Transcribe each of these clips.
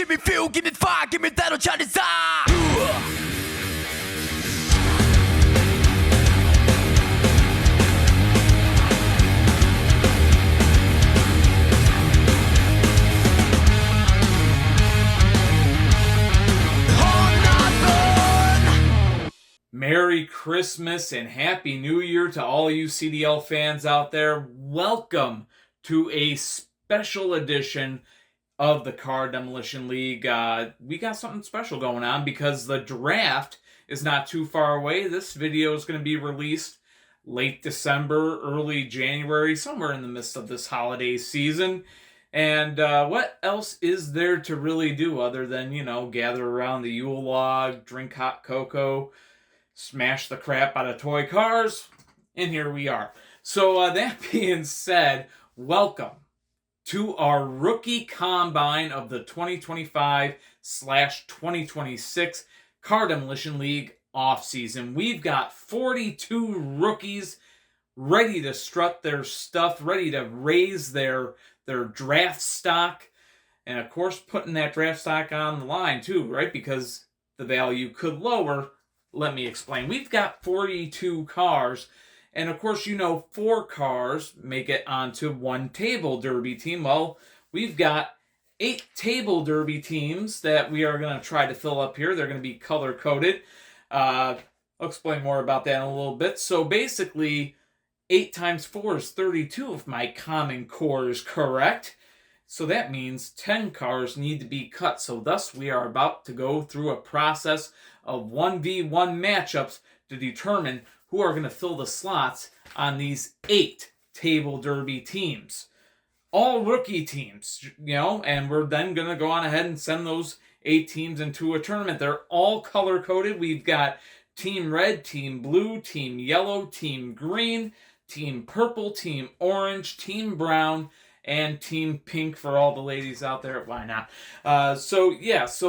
give me fuel, give me fire, give me that on Chinese eye. Merry Christmas and Happy New Year to all you CDL fans out there. Welcome to a special edition of the Car Demolition League. We got something special going on because the draft is not too far away. This video is going to be released late December, early January, somewhere in the midst of this holiday season. And what else is there to really do other than, gather around the Yule log, drink hot cocoa, smash the crap out of toy cars, and here we are. So that being said, welcome to our rookie combine of the 2025/2026 Car Demolition League offseason. We've got 42 rookies ready to strut their stuff, ready to raise their draft stock, and of course putting that draft stock on the line too, right? Because the value could lower. Let me explain. We've got 42 cars, and of course, 4 cars make it onto one table derby team. Well, we've got 8 table derby teams that we are going to try to fill up here. They're going to be color-coded. I'll explain more about that in a little bit. So basically, 8 times 4 is 32 if my Common Core is correct. So that means 10 cars need to be cut. So thus, we are about to go through a process of 1v1 matchups to determine who are going to fill the slots on these 8 table derby teams. All rookie teams, and we're then going to go on ahead and send those 8 teams into a tournament. They're all color-coded. We've got Team Red, Team Blue, Team Yellow, Team Green, Team Purple, Team Orange, Team Brown, and Team Pink for all the ladies out there. Why not? So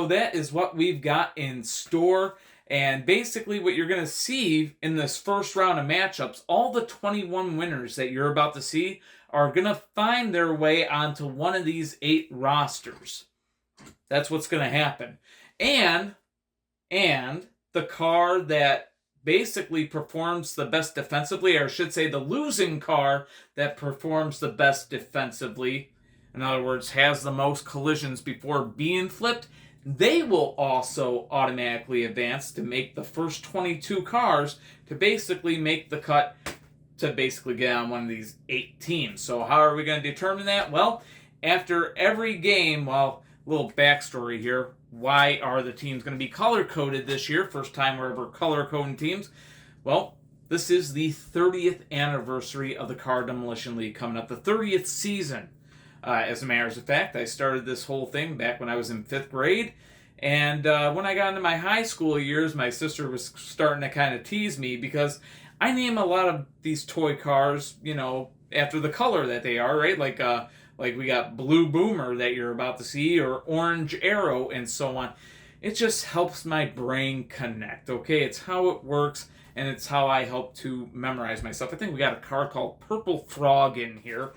that is what we've got in store. And basically what you're going to see in this first round of matchups, all the 21 winners that you're about to see are going to find their way onto one of these 8 rosters. That's what's going to happen. And the car that basically performs the best defensively, or I should say the losing car that performs the best defensively, in other words, has the most collisions before being flipped, they will also automatically advance to make the first 22 cars to basically make the cut to basically get on one of these 8 teams. So how are we going to determine that? Well, after every game, a little backstory here. Why are the teams going to be color-coded this year? First time we're ever color-coding teams. Well, this is the 30th anniversary of the Car Demolition League coming up. The 30th season. As a matter of fact, I started this whole thing back when I was in 5th grade. And when I got into my high school years, my sister was starting to kind of tease me because I name a lot of these toy cars, after the color that they are, right? Like we got Blue Boomer that you're about to see, or Orange Arrow, and so on. It just helps my brain connect, okay? It's how it works, and it's how I help to memorize myself. I think we got a car called Purple Frog in here.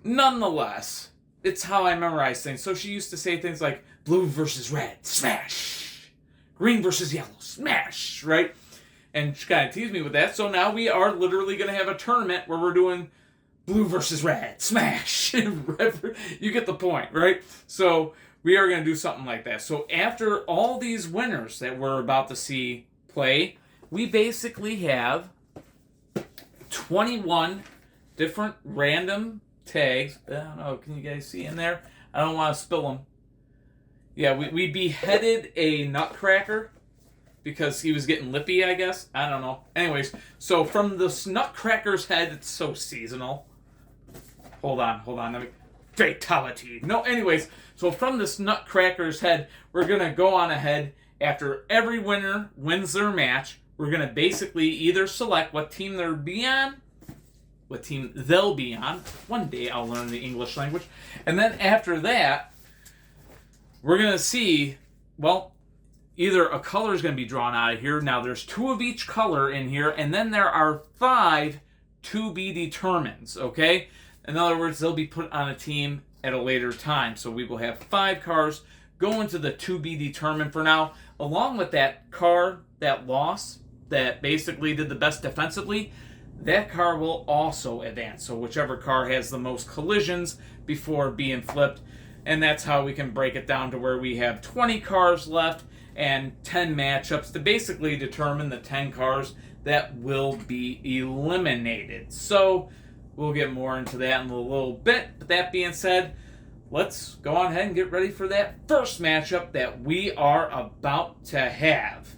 Nonetheless, it's how I memorize things. So she used to say things like, blue versus red, smash. Green versus yellow, smash, right? And she kind of teased me with that. So now we are literally going to have a tournament where we're doing blue versus red, smash. You get the point, right? So we are going to do something like that. So after all these winners that we're about to see play, we basically have 21 different random tags. I don't know, can you guys see in there? I don't want to spill them. Yeah, we beheaded a nutcracker because he was getting lippy, I guess. I don't know. Anyways, so from this nutcracker's head, it's so seasonal. Hold on. Fatality. No, anyways, so from this nutcracker's head, we're going to go on ahead. After every winner wins their match, we're going to basically either select what team they'll be on. One day I'll learn the English language. And then after that, we're going to see, either a color is going to be drawn out of here. Now, there's 2 of each color in here, and then there are 5 to be determined, okay? In other words, they'll be put on a team at a later time. So we will have 5 cars go into the to be determined for now. Along with that car that lost, that basically did the best defensively, that car will also advance. So whichever car has the most collisions before being flipped. And that's how we can break it down to where we have 20 cars left and 10 matchups to basically determine the 10 cars that will be eliminated. So we'll get more into that in a little bit. But that being said, let's go on ahead and get ready for that first matchup that we are about to have.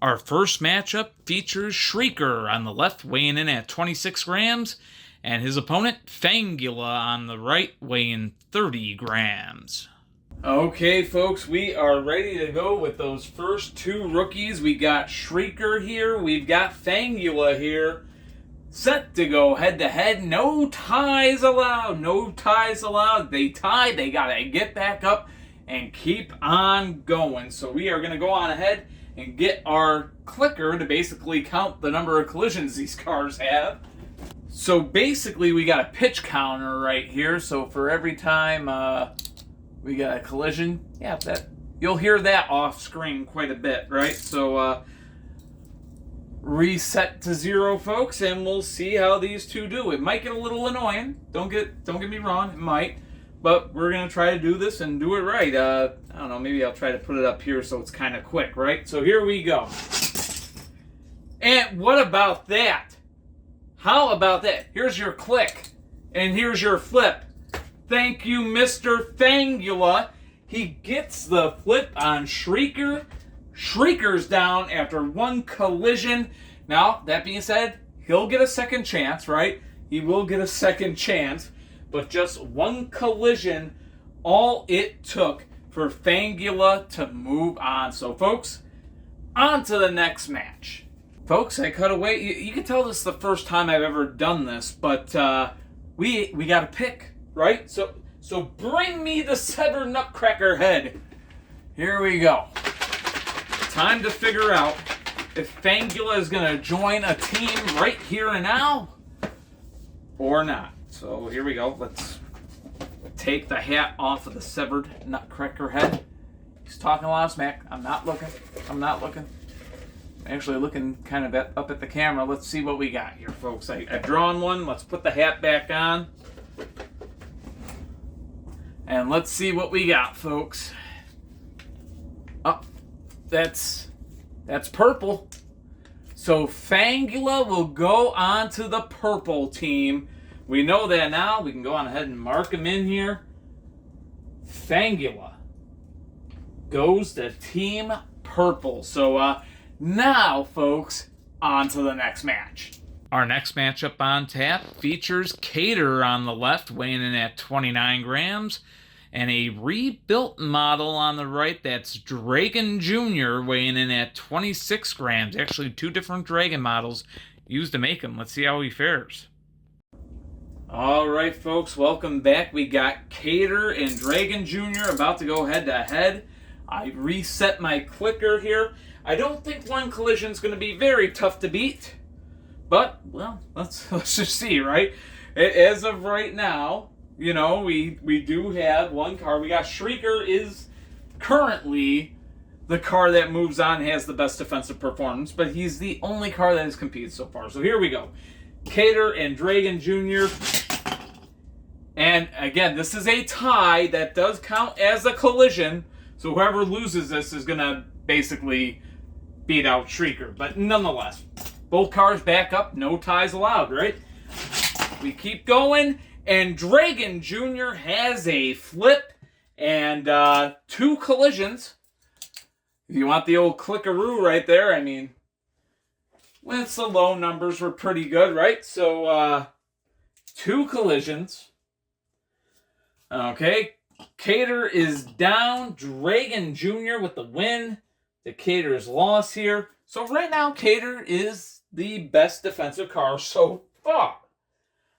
Our first matchup features Shrieker on the left, weighing in at 26 grams, and his opponent, Fangula, on the right, weighing 30 grams. Okay, folks, we are ready to go with those first two rookies. We got Shrieker here, we've got Fangula here, set to go head-to-head. No ties allowed, no ties allowed. They tied, they gotta get back up and keep on going. So we are gonna go on ahead and get our clicker to basically count the number of collisions these cars have. So basically we got a pitch counter right here. So for every time we got a collision, yeah, that you'll hear that off screen quite a bit, right? So reset to 0, folks, and we'll see how these two do. It might get a little annoying. Don't get me wrong, it might. But we're gonna try to do this and do it right. I don't know, maybe I'll try to put it up here so it's kind of quick, right? So here we go. And what about that? How about that? Here's your click, and here's your flip. Thank you, Mr. Fangula. He gets the flip on Shrieker. Shrieker's down after one collision. Now, that being said, he'll get a second chance, right? He will get a second chance, but just one collision, all it took for Fangula to move on. So, folks, on to the next match. Folks, I cut away. You can tell this is the first time I've ever done this, but we got to pick, right? So bring me the severed nutcracker head. Here we go. Time to figure out if Fangula is going to join a team right here and now or not. So here we go. Let's take the hat off of the severed nutcracker head. He's talking a lot of smack. I'm not looking. I'm actually looking kind of up at the camera. Let's see what we got here, folks. I've drawn one. Let's put the hat back on. And let's see what we got, folks. Oh, that's purple. So Fangula will go on to the purple team. We know that now. We can go on ahead and mark him in here. Fangula goes to team purple. So now, folks, on to the next match. Our next matchup on tap features Ceighter on the left, weighing in at 29 grams, and a rebuilt model on the right that's Dragon Jr., weighing in at 26 grams. Actually, two different Dragon models used to make him. Let's see how he fares. All right, folks, welcome back. We got Ceighter and Dragon Jr. about to go head-to-head. I reset my clicker here. I don't think one collision is going to be very tough to beat, but, well, let's just see, right? As of right now, you know, we do have one car. We got Shrieker is currently the car that moves on, has the best defensive performance, but he's the only car that has competed so far. So here we go. Ceighter and Dragon Jr. And, again, this is a tie that does count as a collision, so whoever loses this is going to basically beat out Shrieker. But nonetheless, both cars back up, no ties allowed, right? We keep going, and Dragon Jr. has a flip and two collisions. If you want the old clickaroo right there, I mean, with the low numbers were pretty good, right? So, two collisions. Okay, Ceighter is down. Dragon Jr. with the win. The Ceighter's loss here. So right now, Ceighter is the best defensive car so far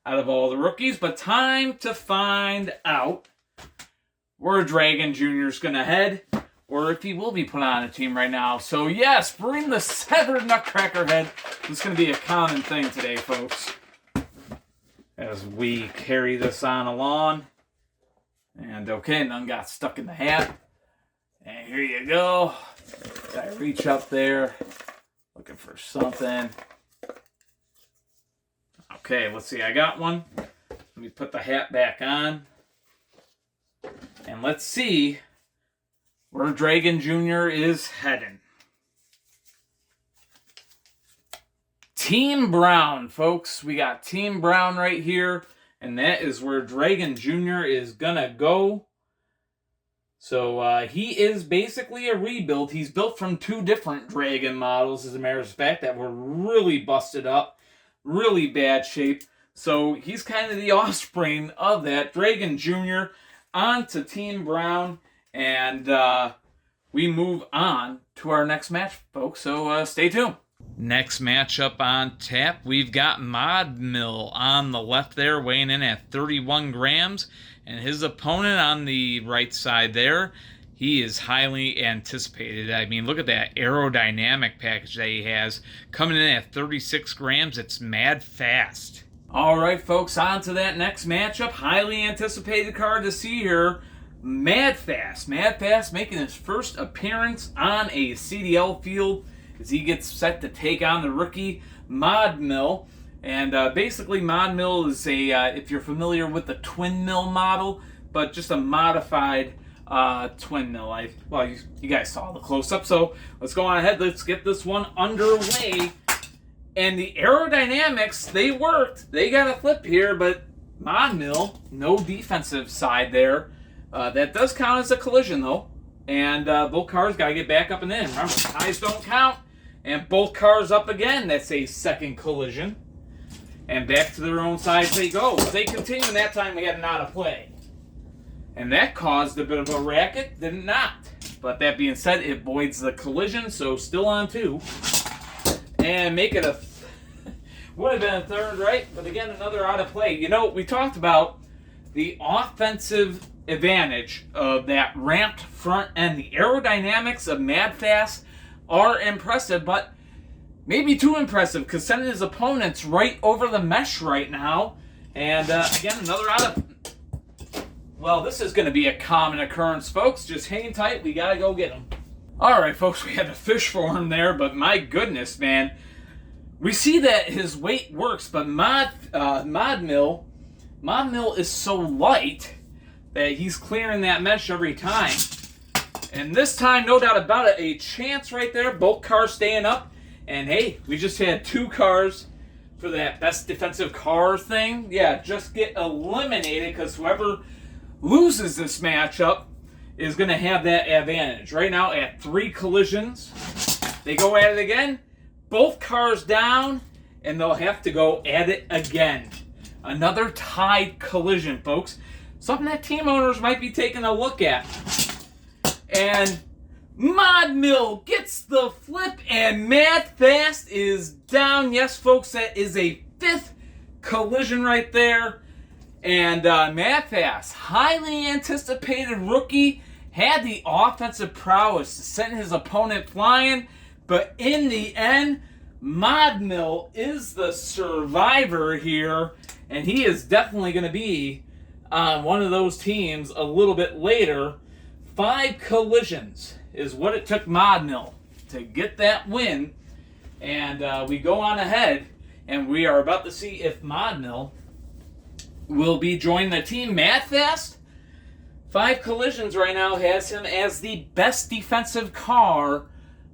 out of all the rookies. But time to find out where Dragon Jr. is going to head, or if he will be put on a team right now. So yes, bring the severed nutcracker head. This is going to be a common thing today, folks, as we carry this on along. And okay, none got stuck in the hat. And here you go. I reach up there, looking for something. Okay, let's see. I got one. Let me put the hat back on. And let's see where Dragon Jr. is heading. Team Brown, folks. We got Team Brown right here. And that is where Dragon Jr. is going to go. So he is basically a rebuild. He's built from 2 different Dragon models, as a matter of fact, that were really busted up. Really bad shape. So he's kind of the offspring of that. Dragon Jr. on to Team Brown. And we move on to our next match, folks. So stay tuned. Next matchup on tap, we've got Mod Mill on the left there, weighing in at 31 grams. And his opponent on the right side there, he is highly anticipated. I mean, look at that aerodynamic package that he has. Coming in at 36 grams, it's mad fast. All right, folks, on to that next matchup. Highly anticipated card to see here. Mad Fast. Mad Fast making his first appearance on a CDL field as he gets set to take on the rookie Mod Mill. And basically, Mod Mill is a, if you're familiar with the twin mill model, but just a modified twin mill. You guys saw the close-up, so let's go on ahead. Let's get this one underway. And the aerodynamics, they worked. They got a flip here, but Mod Mill, no defensive side there. That does count as a collision, though. And both cars got to get back up and in. Remember, ties don't count. And both cars up again. That's a second collision. And back to their own sides they go. They continue, and that time we had an out of play. And that caused a bit of a racket, did it not? But that being said, it voids the collision, so still on 2. And make it a... would have been a third, right? But again, another out of play. You know, we talked about the offensive advantage of that ramped front end. The aerodynamics of Mad Fast are impressive, but maybe too impressive, because sending his opponents right over the mesh right now. And again, another out of... Well, this is going to be a common occurrence, folks. Just hang tight. We got to go get him. All right, folks, we had to fish for him there, but my goodness, man. We see that his weight works, but Mod Mill is so light that he's clearing that mesh every time. And this time, no doubt about it, a chance right there. Both cars staying up. And hey, we just had 2 cars for that best defensive car thing. Yeah, just get eliminated, because whoever loses this matchup is going to have that advantage. Right now at 3 collisions. They go at it again. Both cars down, and they'll have to go at it again. Another tied collision, folks. Something that team owners might be taking a look at. And Mod Mill gets the flip, and Mad Fast is down. Yes, folks, that is a 5th collision right there. And Mad Fast, highly anticipated rookie, had the offensive prowess to send his opponent flying. But in the end, Mod Mill is the survivor here. And he is definitely going to be on one of those teams a little bit later. 5 collisions is what it took Mod Mill to get that win. And we go on ahead, and we are about to see if Mod Mill will be joining the team. Mad Fast, 5 collisions right now, has him as the best defensive car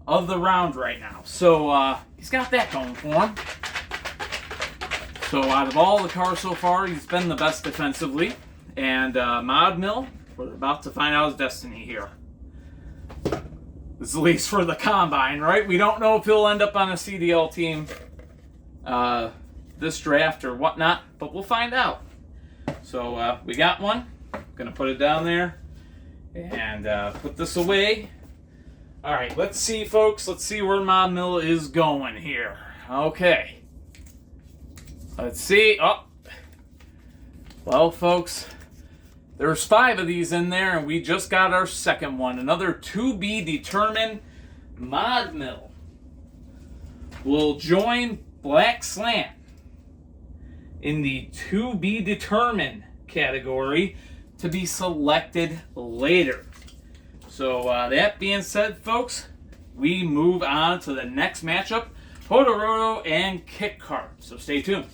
of the round right now. So he's got that going for him. So out of all the cars so far, he's been the best defensively. And Mod Mill, we're about to find out his destiny here. This is at least for the Combine, right? We don't know if he'll end up on a CDL team this draft or whatnot, but we'll find out. So we got one. Gonna put it down there and put this away. All right, let's see, folks. Let's see where Mod Mill is going here. Okay. Let's see. Oh. Well, folks, there's 5 of these in there, and we just got our second one. Another to be determined. Mod Mill will join Black Slant in the to be determined category to be selected later. So that being said, folks, we move on to the next matchup, Hoto, Roto, and Kart. So stay tuned.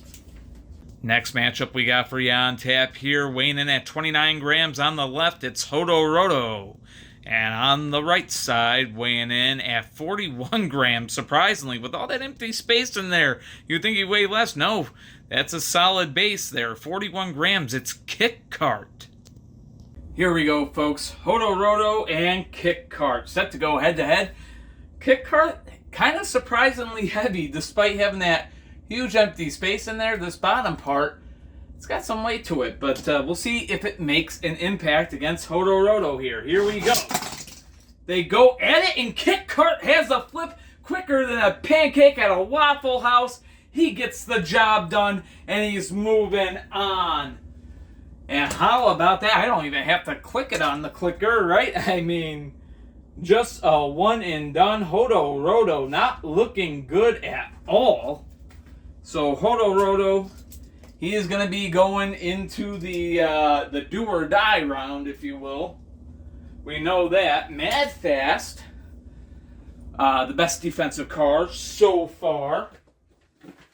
Next matchup we got for you on tap here, weighing in at 29 grams on the left, it's Hoto Roto. And on the right side, weighing in at 41 grams, surprisingly, with all that empty space in there. You'd think he'd weigh less. No, that's a solid base there, 41 grams. It's Kart. Here we go, folks. Hoto Roto and Kart set to go head-to-head. Kart, kind of surprisingly heavy, despite having that huge empty space in there. This bottom part, it's got some weight to it, but we'll see if it makes an impact against Hoto Roto here. Here we go. They go at it, and Kart has a flip quicker than a pancake at a Waffle House. He gets the job done, and he's moving on. And how about that? I don't even have to click it on the clicker, right? I mean, just a one and done. Hoto Roto not looking good at all. So Hoto Roto, he is going to be going into the do or die round, if you will. We know that. Mad Fast, the best defensive car so far.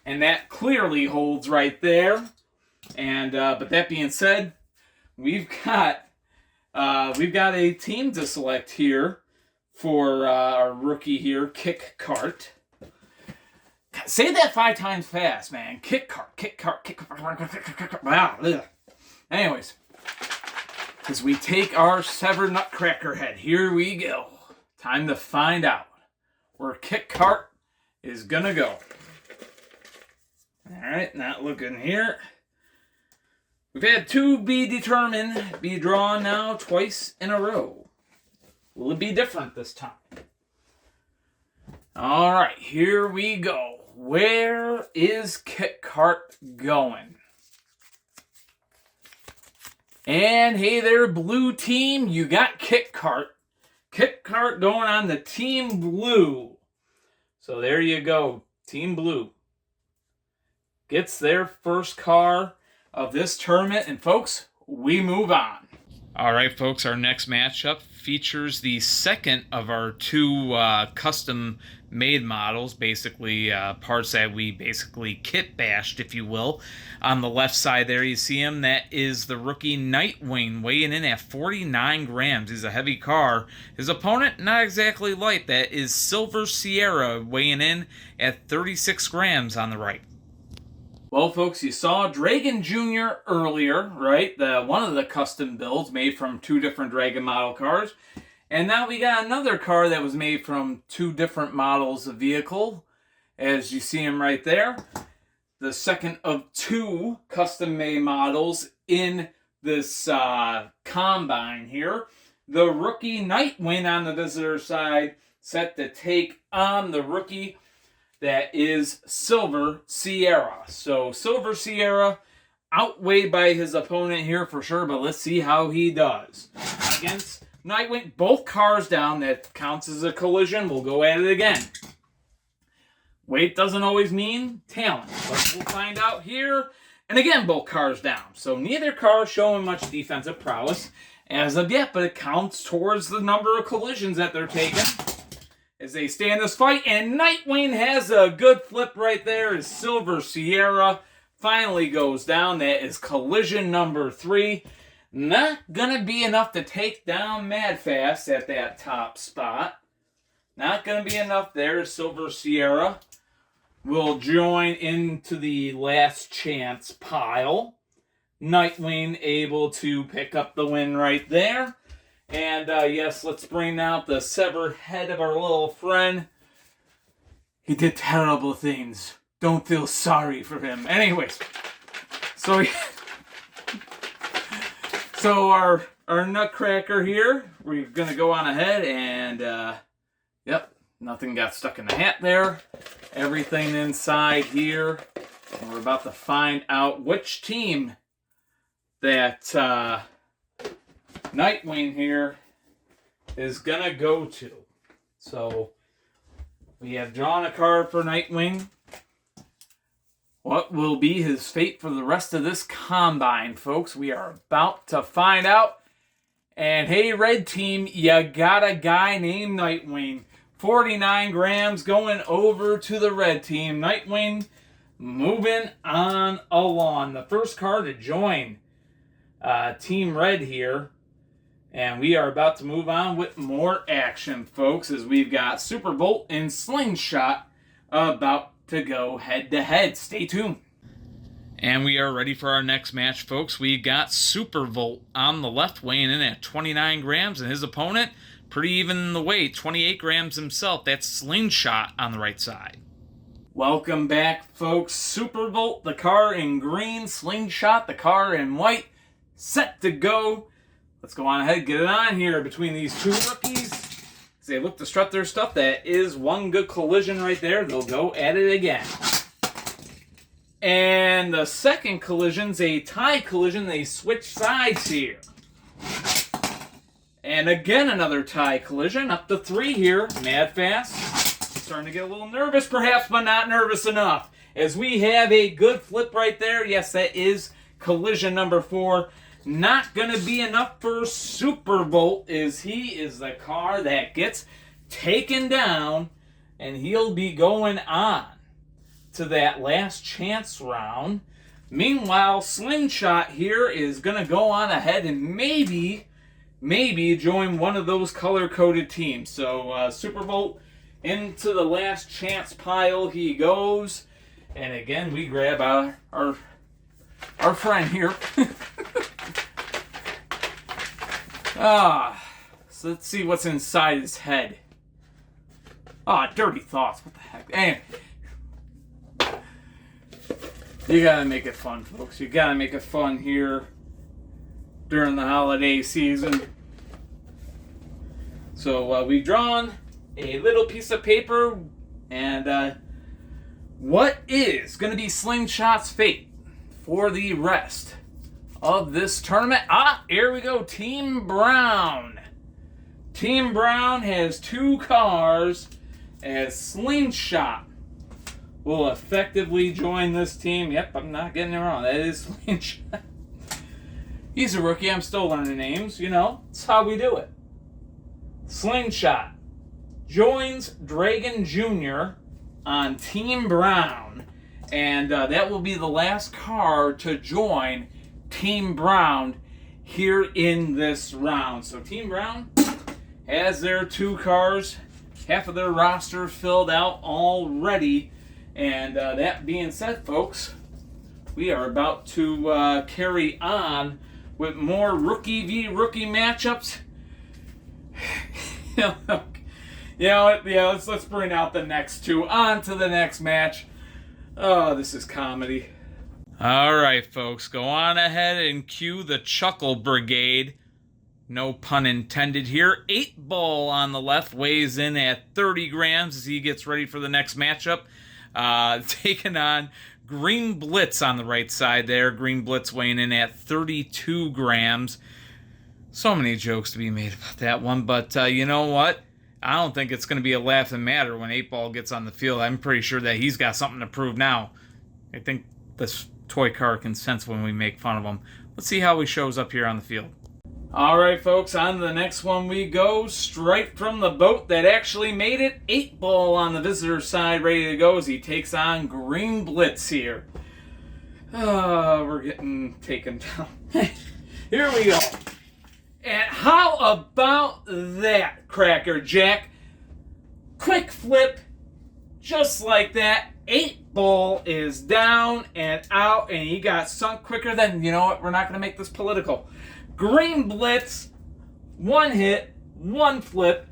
And that clearly holds right there. And but that being said, we've got a team to select here for our rookie here, Kart. Say that 5 times fast, man. Kart. Wow. Anyways, as we take our severed nutcracker head, here we go. Time to find out where Kart is gonna go. All right, not looking here. We've had 2 be drawn now twice in a row. Will it be different this time? All right, here we go. Where is Kart going? And hey there, blue team, you got Kart. Kart going on the team blue. So there you go, team blue. Gets their first car of this tournament, and folks, we move on. All right, folks, our next matchup features the second of our 2 custom-made models, basically parts that we basically kit-bashed, if you will. On the left side there, you see him. That is the rookie Nightwing, weighing in at 49 grams. He's a heavy car. His opponent, not exactly light. That is Silver Sierra, weighing in at 36 grams on the right. Well, folks, you saw Dragon Jr. earlier, right? One of the custom builds made from 2 different Dragon model cars. And now we got another car that was made from 2 different models of vehicle. As you see him right there. The second of 2 custom-made models in this combine here. The rookie Nightwing on the visitor side, set to take on the rookie that is Silver Sierra. So Silver Sierra outweighed by his opponent here for sure, but let's see how he does. Against Nightwing, both cars down. That counts as a collision. We'll go at it again. Weight doesn't always mean talent, but we'll find out here. And again, both cars down. So neither car showing much defensive prowess as of yet, but it counts towards the number of collisions that they're taking as they stay in this fight. And Nightwing has a good flip right there as Silver Sierra finally goes down. That is collision number 3. Not gonna be enough to take down Mad Fast at that top spot. Not gonna be enough there. Silver Sierra will join into the last chance pile. Nightwing able to pick up the win right there. And yes, let's bring out the severed head of our little friend. He did terrible things. Don't feel sorry for him. Anyways, so our nutcracker here, we're gonna go on ahead and yep, nothing got stuck in the hat there. Everything inside here, and we're about to find out which team that Nightwing here is gonna go to. So we have drawn a card for Nightwing. What will be his fate for the rest of this combine, folks? We are about to find out. And hey, red team, you got a guy named Nightwing. 49 grams going over to the red team. Nightwing moving on along. The first car to join Team Red here. And we are about to move on with more action, folks, as we've got Super Volt and Slingshot about to go head-to-head. Stay tuned. And we are ready for our next match, folks. We got Super Volt on the left, weighing in at 29 grams, and his opponent, pretty even in the weight, 28 grams himself. That's Slingshot on the right side. Welcome back, folks. Super Volt, the car in green. Slingshot, the car in white. Set to go. Let's go on ahead, get it on here between these two rookies. As they look to strut their stuff, that is one good collision right there. They'll go at it again. And the second collision's a tie collision. They switch sides here. And again, another tie collision. Up to 3 here. Mad fast. Starting to get a little nervous, perhaps, but not nervous enough. As we have a good flip right there. Yes, that is collision number 4. Not going to be enough for Super Volt, as he is the car that gets taken down. And he'll be going on to that last chance round. Meanwhile, Slingshot here is going to go on ahead and maybe join one of those color-coded teams. So Super Volt into the last chance pile he goes. And again, we grab our friend here. So let's see what's inside his head. Dirty thoughts. What the heck? Anyway. You gotta make it fun, folks. You gotta make it fun here during the holiday season. So we've drawn a little piece of paper, and what is going to be Slingshot's fate for the rest of this tournament? Here we go. Team Brown. Team Brown has 2 cars, as Slingshot will effectively join this team. Yep, I'm not getting it wrong. That is Slingshot. He's a rookie. I'm still learning names. You know, it's how we do it. Slingshot joins Dragon Jr. on Team Brown. And that will be the last car to join Team Brown here in this round. So Team Brown has their 2 cars. Half of their roster filled out already. And that being said, folks, we are about to carry on with more rookie v rookie matchups. Let's bring out the next 2. On to the next match. Oh, this is comedy. All right, folks, go on ahead and cue the Chuckle Brigade. No pun intended here. 8-Ball on the left weighs in at 30 grams as he gets ready for the next matchup. Taking on Green Blitz on the right side there. Green Blitz weighing in at 32 grams. So many jokes to be made about that one, but you know what? I don't think it's going to be a laughing matter when 8-Ball gets on the field. I'm pretty sure that he's got something to prove now. I think this toy car can sense when we make fun of him. Let's see how he shows up here on the field. All right, folks, on to the next one we go. Straight from the boat that actually made it. 8-Ball on the visitor side, ready to go as he takes on Green Blitz here. We're getting taken down. Here we go. And how about that, Cracker Jack? Quick flip, just like that. 8-Ball is down and out, and he got sunk quicker than, you know what, we're not going to make this political. Green Blitz, 1 hit, 1 flip,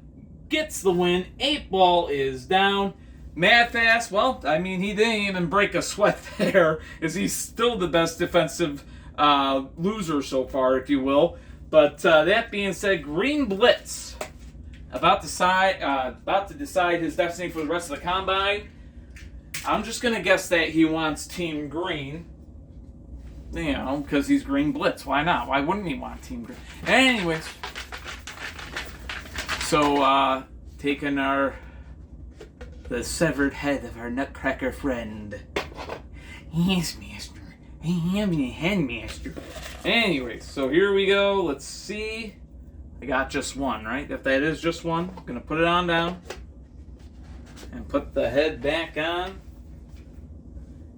gets the win. 8-Ball is down. Mad fast, well, I mean, he didn't even break a sweat there, as he's still the best defensive loser so far, if you will. But that being said, Green Blitz about to decide his destiny for the rest of the combine. I'm just going to guess that he wants Team Green. You know, because he's Green Blitz. Why not? Why wouldn't he want Team Green? Anyways. So, taking the severed head of our nutcracker friend. Yes, master. I am the headmaster. Anyways, so here we go. Let's see I got just one, right? If that is just one, I'm going to put it on down and put the head back on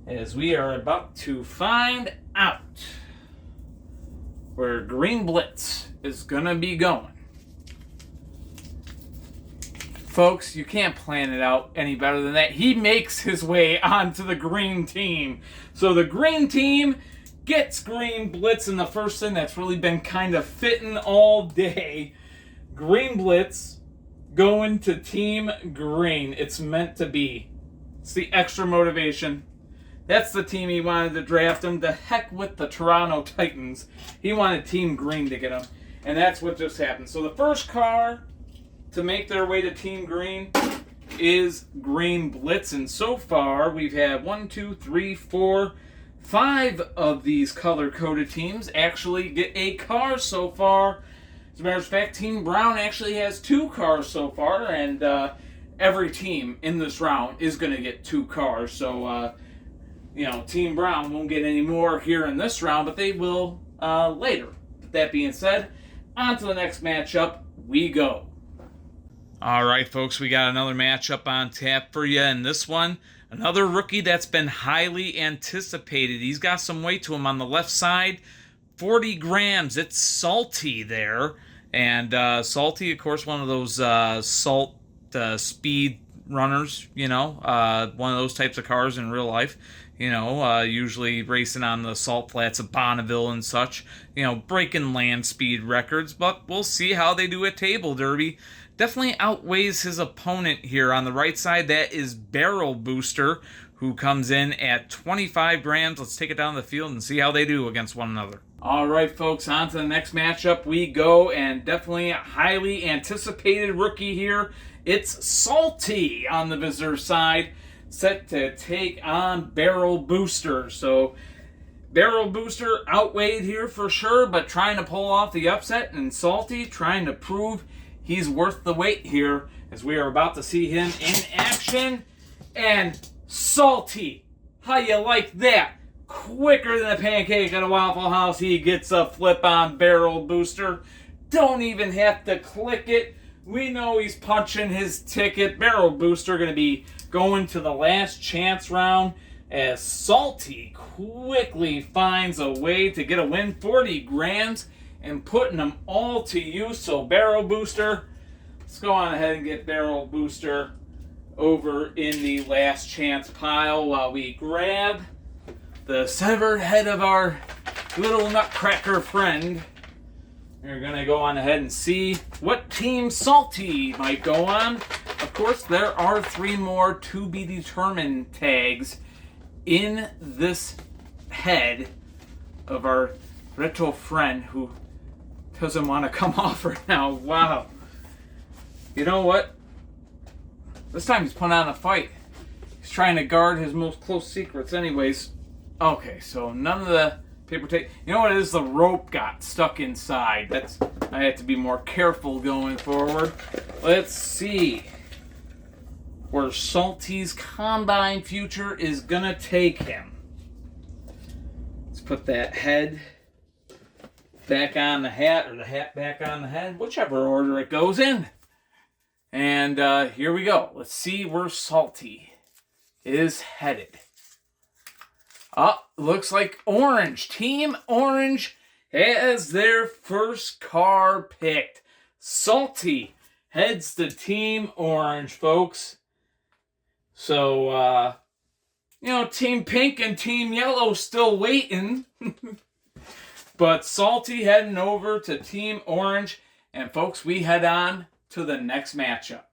as we are about to find out where Green Blitz is going to be going. Folks, you can't plan it out any better than that. He makes his way onto the green team. So the green team gets Green Blitz, and the first thing that's really been kind of fitting all day, Green Blitz going to Team Green. It's meant to be. It's the extra motivation. That's the team he wanted to draft him. The heck with the Toronto Titans. He wanted Team Green to get him. And that's what just happened. So the first car to make their way to Team Green is Green Blitz. And so far, we've had 5 of these color-coded teams actually get a car so far. As a matter of fact, Team Brown actually has 2 cars so far. And every team in this round is going to get 2 cars. So, Team Brown won't get any more here in this round, but they will later. That being said, on to the next matchup we go. All right, folks, we got another matchup on tap for you, and this one, another rookie that's been highly anticipated. He's got some weight to him on the left side, 40 grams. It's Salty there, and Salty, of course, one of those salt speed runners, one of those types of cars in real life. Usually racing on the salt flats of Bonneville and such, breaking land speed records, but we'll see how they do at Table Derby. Definitely outweighs his opponent here on the right side. That is Barrel Booster, who comes in at 25 grams. Let's take it down the field and see how they do against one another. All right, folks, on to the next matchup we go, and definitely a highly anticipated rookie here. It's Salty on the visitor side, set to take on Barrel Booster. So Barrel Booster outweighed here for sure, but trying to pull off the upset, and Salty trying to prove he's worth the wait here, as we are about to see him in action. And Salty, how you like that? Quicker than a pancake at a Waffle House, he gets a flip on Barrel Booster. Don't even have to click it. We know he's punching his ticket. Barrel Booster going to be going to the last chance round, as Salty quickly finds a way to get a win, 40 grams, and putting them all to use. So Barrel Booster, let's go on ahead and get Barrel Booster over in the last chance pile while we grab the severed head of our little nutcracker friend. We're going to go on ahead and see what Team Salty might go on. Of course, there are 3 more to be determined tags in this head of our Roto friend who doesn't want to come off right now. Wow. You know what? This time he's putting on a fight. He's trying to guard his most close secrets anyways. Okay, so none of the paper tape. You know what it is? The rope got stuck inside. I have to be more careful going forward. Let's see where Salty's combine future is going to take him. Let's put that head back on the hat, or the hat back on the head, whichever order it goes in. And here we go. Let's see where Salty is headed. Looks like Orange. Team Orange has their first car picked. Salty heads to Team Orange, folks. So, Team Pink and Team Yellow still waiting. But Salty heading over to Team Orange. And, folks, we head on to the next matchup.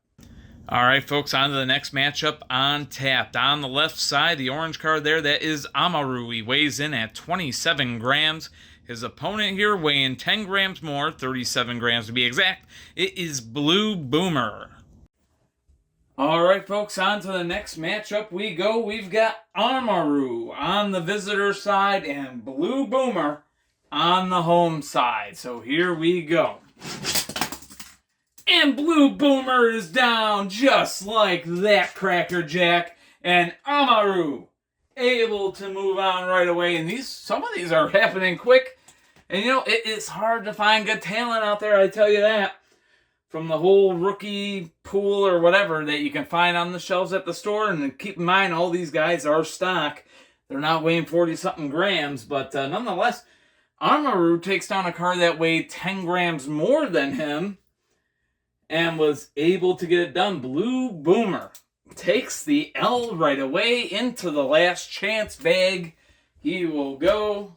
All right, folks, on to the next matchup on tap. On the left side, the orange card there, that is Amaru. He weighs in at 27 grams. His opponent here weighing 10 grams more, 37 grams to be exact. It is Blue Boomer. All right, folks, on to the next matchup we go. We've got Amaru on the visitor side and Blue Boomer on the home side. So here we go. And Blue Boomer is down just like that, Cracker Jack. And Amaru able to move on right away. And some of these are happening quick. And you know, it is hard to find good talent out there, I tell you that. From the whole rookie pool or whatever that you can find on the shelves at the store. And keep in mind, all these guys are stock. They're not weighing 40-something grams, but nonetheless, Amaru takes down a car that weighed 10 grams more than him and was able to get it done. Blue Boomer takes the L right away into the last chance bag. He will go.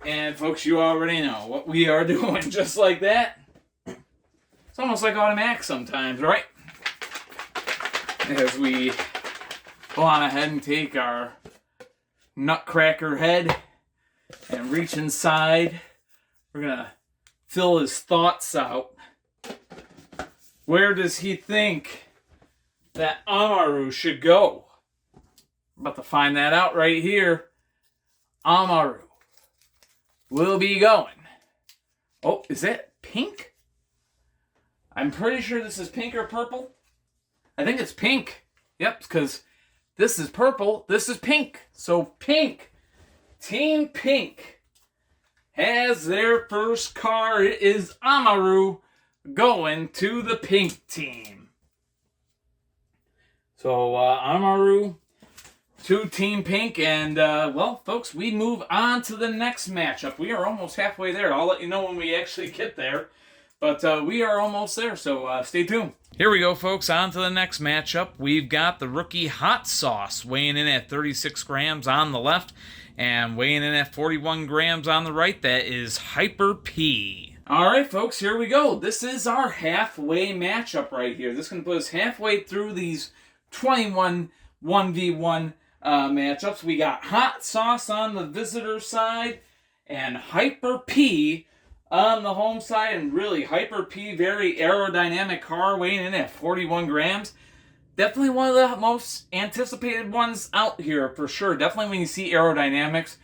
And folks, you already know what we are doing just like that. It's almost like automatic sometimes, right? As we go on ahead and take our nutcracker head and reach inside. We're going to fill his thoughts out. Where does he think that Amaru should go? About to find that out right here. Amaru will be going. Oh, is that pink? I'm pretty sure this is pink or purple. I think it's pink. Yep, because this is purple, this is pink. So pink, Team Pink has their first car. It is Amaru going to the pink team. So Amaru to Team Pink. And well, folks, we move on to the next matchup. We are almost halfway there. I'll let you know when we actually get there. But we are almost there, so stay tuned. Here we go, folks. On to the next matchup. We've got the rookie Hot Sauce weighing in at 36 grams on the left and weighing in at 41 grams on the right. That is Hyper P. All right, folks, here we go. This is our halfway matchup right here. This is going to put us halfway through these 21 1v1 matchups. We got Hot Sauce on the visitor side and Hyper P on the home side. And really, Hyper P, very aerodynamic car, weighing in at 41 grams. Definitely one of the most anticipated ones out here, for sure. Definitely when you see aerodynamics,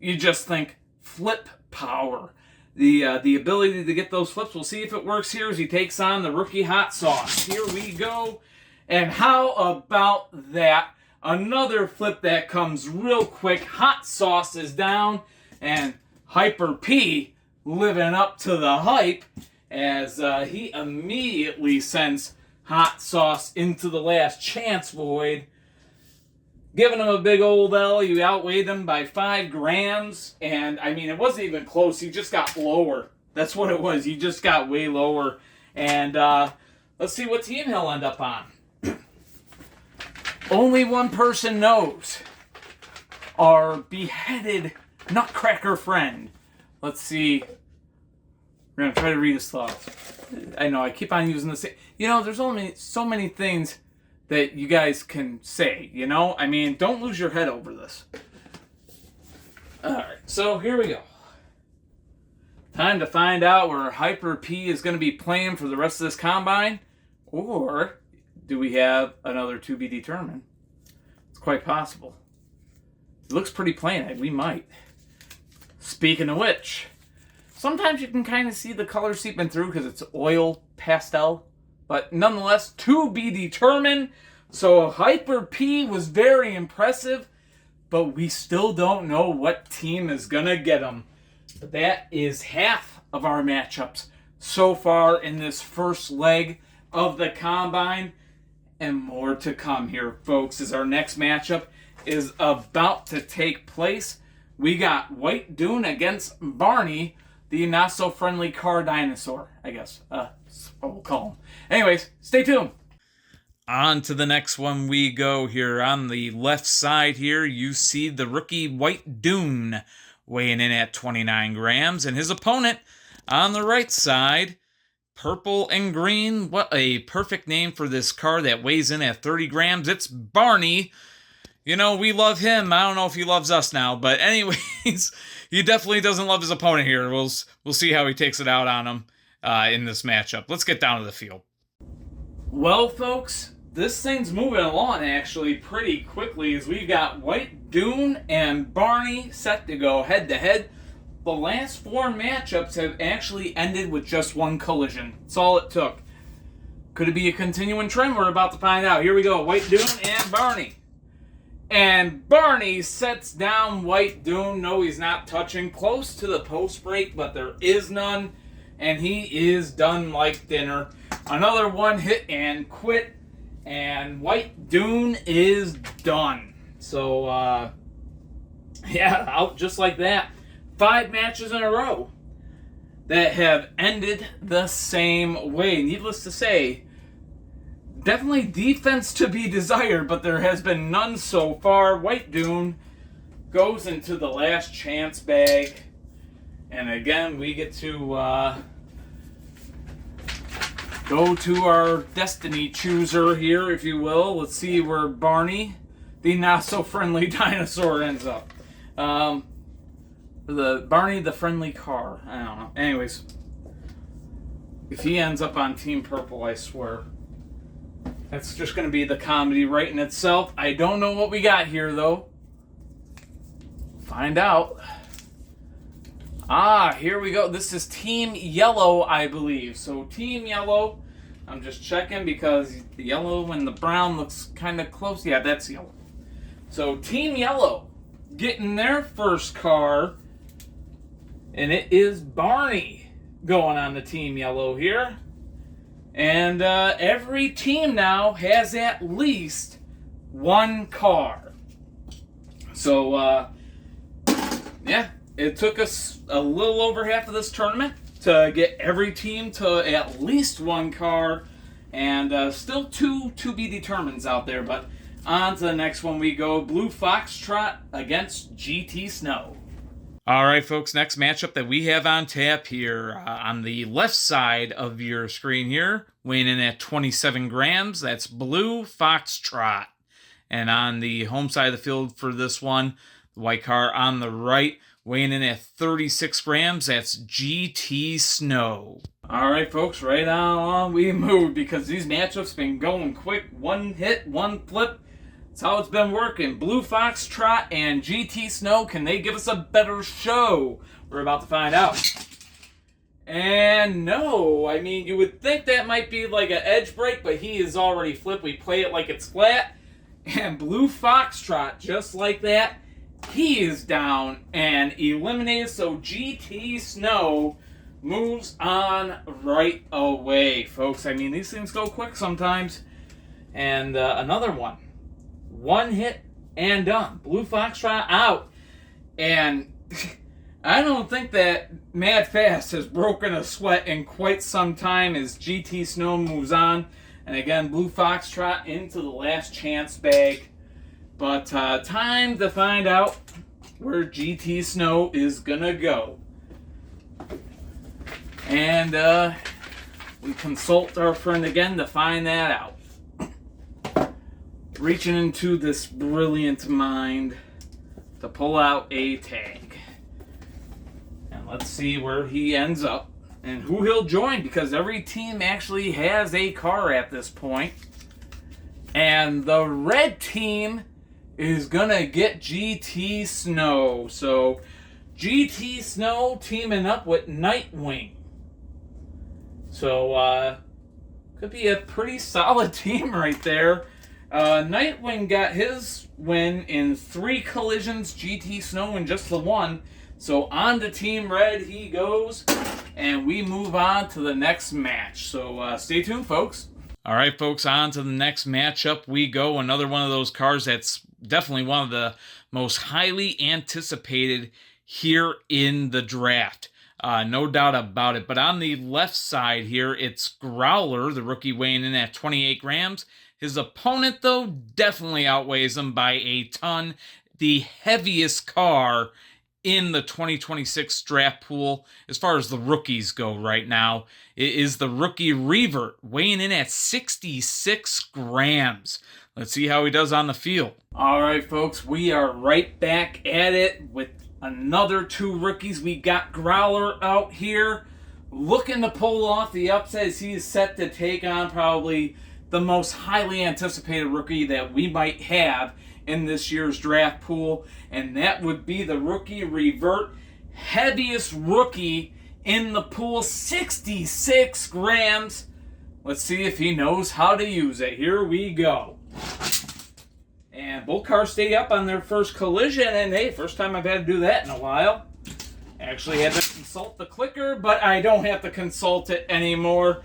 you just think flip power. The ability to get those flips. We'll see if it works here as he takes on the rookie Hot Sauce. Here we go. And how about that? Another flip that comes real quick. Hot Sauce is down, and Hyper P living up to the hype as he immediately sends Hot Sauce into the last chance void, giving him a big old L. You outweighed him by 5 grams, and I mean, it wasn't even close. He just got lower. That's what it was. He just got way lower. And let's see what team he'll end up on. Only one person knows. Our beheaded nutcracker friend. Let's see. We're going to try to read his thoughts. I know, I keep on using the same. You know, there's only so many things that you guys can say, you know? I mean, don't lose your head over this. Alright, so here we go. Time to find out where Hyper P is going to be playing for the rest of this combine. Or do we have another to be determined? It's quite possible. It looks pretty plain. We might. Speaking of which, sometimes you can kind of see the color seeping through because it's oil pastel. But nonetheless, to be determined. So Hyper P was very impressive, but we still don't know what team is going to get him. But that is half of our matchups so far in this first leg of the combine. And more to come here, folks, as our next matchup is about to take place. We got White Dune against Barney, the not-so-friendly car dinosaur, I guess. That's what we'll call him. Anyways, stay tuned. On to the next one we go here. On the left side here, you see the rookie White Dune weighing in at 29 grams. And his opponent on the right side, Purple and Green. What a perfect name for this car that weighs in at 30 grams. It's Barney. You know, we love him. I don't know if he loves us now. But anyways, he definitely doesn't love his opponent here. We'll see how he takes it out on him in this matchup. Let's get down to the field. Well, folks, this thing's moving along actually pretty quickly as we've got White Dune and Barney set to go head-to-head. The last 4 matchups have actually ended with just one collision. That's all it took. Could it be a continuing trend? We're about to find out. Here we go. White Dune and Barney. And Barney sets down White Dune. No, he's not touching. Close to the post break, but there is none. And he is done like dinner. Another one hit and quit. And White Dune is done. So, yeah, out just like that. 5 matches in a row that have ended the same way. Needless to say, definitely defense to be desired, but there has been none so far. White Dune goes into the last chance bag. And again, we get to go to our destiny chooser here, if you will. Let's see where Barney, the not-so-friendly dinosaur, ends up. Barney, the friendly car. I don't know. Anyways, if he ends up on Team Purple, I swear, that's just going to be the comedy right in itself. I don't know what we got here, though. Find out. Ah, here we go. This is Team Yellow, I believe. So Team Yellow, I'm just checking because the yellow and the brown looks kind of close. Yeah, that's yellow. So Team Yellow getting their first car, and it is Barney going on the Team Yellow here. And every team now has at least one car. So, yeah, it took us a little over half of this tournament to get every team to at least one car. And still 2 to be determined out there. But on to the next one we go. Blue Foxtrot against GT Snow. All right, folks, next matchup that we have on tap here on the left side of your screen here, weighing in at 27 grams, that's Blue Foxtrot. And on the home side of the field for this one, the white car on the right, weighing in at 36 grams, that's GT Snow. All right, folks, right on we move because these matchups been going quick. One hit, one flip. That's how it's been working. Blue Foxtrot and GT Snow, can they give us a better show? We're about to find out. And no, I mean, you would think that might be like an edge break, but he is already flipped. We play it like it's flat. And Blue Foxtrot, just like that, he is down and eliminated. So GT Snow moves on right away, folks. I mean, these things go quick sometimes. And another one. One hit and done. Blue Foxtrot out. And I don't think that Mad Fast has broken a sweat in quite some time as GT Snow moves on. And again, Blue Foxtrot into the last chance bag. But time to find out where GT Snow is going to go. And we consult our friend again to find that out. Reaching into this brilliant mind to pull out a tag. And let's see where he ends up and who he'll join, because every team actually has a car at this point. And the red team is gonna get GT Snow. So GT Snow teaming up with Nightwing. So could be a pretty solid team right there. Nightwing got his win in 3 collisions, GT Snow in just the 1. So on to Team Red he goes, and we move on to the next match. So stay tuned, folks. All right, folks, on to the next matchup we go. Another one of those cars that's definitely one of the most highly anticipated here in the draft. No doubt about it. But on the left side here, it's Growler, the rookie, weighing in at 28 grams. His opponent, though, definitely outweighs him by a ton. The heaviest car in the 2026 draft pool, as far as the rookies go right now, it is the rookie Revert, weighing in at 66 grams. Let's see how he does on the field. All right, folks, we are right back at it with another 2 rookies. We got Growler out here looking to pull off the upset as he is set to take on probably the most highly anticipated rookie that we might have in this year's draft pool, and that would be the rookie Revert, heaviest rookie in the pool, 66 grams. Let's see if he knows how to use it. Here we go. And both cars stay up on their first collision, and hey, first time I've had to do that in a while. Actually had to consult the clicker, but I don't have to consult it anymore.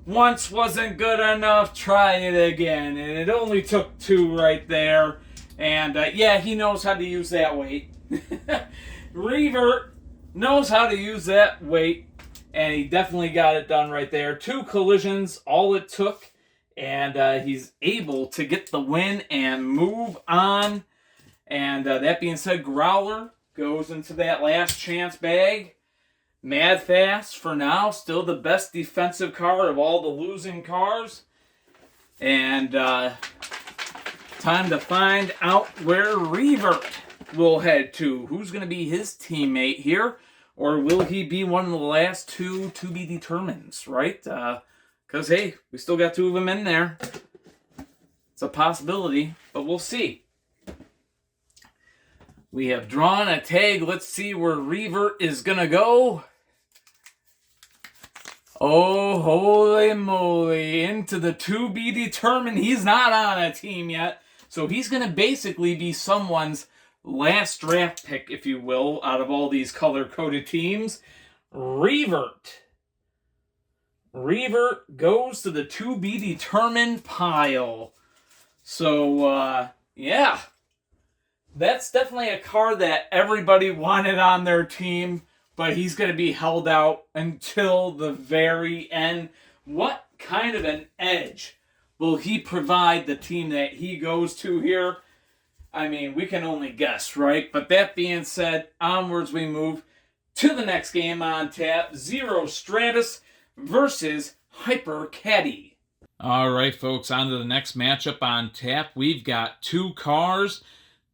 Once wasn't good enough, try it again. And it only took 2 right there. And yeah, he knows how to use that weight. Revert knows how to use that weight. And he definitely got it done right there. 2 collisions, all it took. And he's able to get the win and move on. And that being said, Growler goes into that last chance bag. Mad fast for now. Still the best defensive car of all the losing cars. And time to find out where Revert will head to. Who's going to be his teammate here? Or will he be one of the last 2 to be determined, right? Because, hey, we still got 2 of them in there. It's a possibility, but we'll see. We have drawn a tag. Let's see where Revert is going to go. Oh, holy moly. Into the to be determined. He's not on a team yet. So he's going to basically be someone's last draft pick, if you will, out of all these color-coded teams. Revert. Revert goes to the to be determined pile. So, yeah. That's definitely a car that everybody wanted on their team, but he's going to be held out until the very end. What kind of an edge will he provide the team that he goes to here? I mean, we can only guess, right? But that being said, onwards we move to the next game on tap. Zero Stratos versus Hyper Caddy. All right, folks, on to the next matchup on tap. We've got 2 cars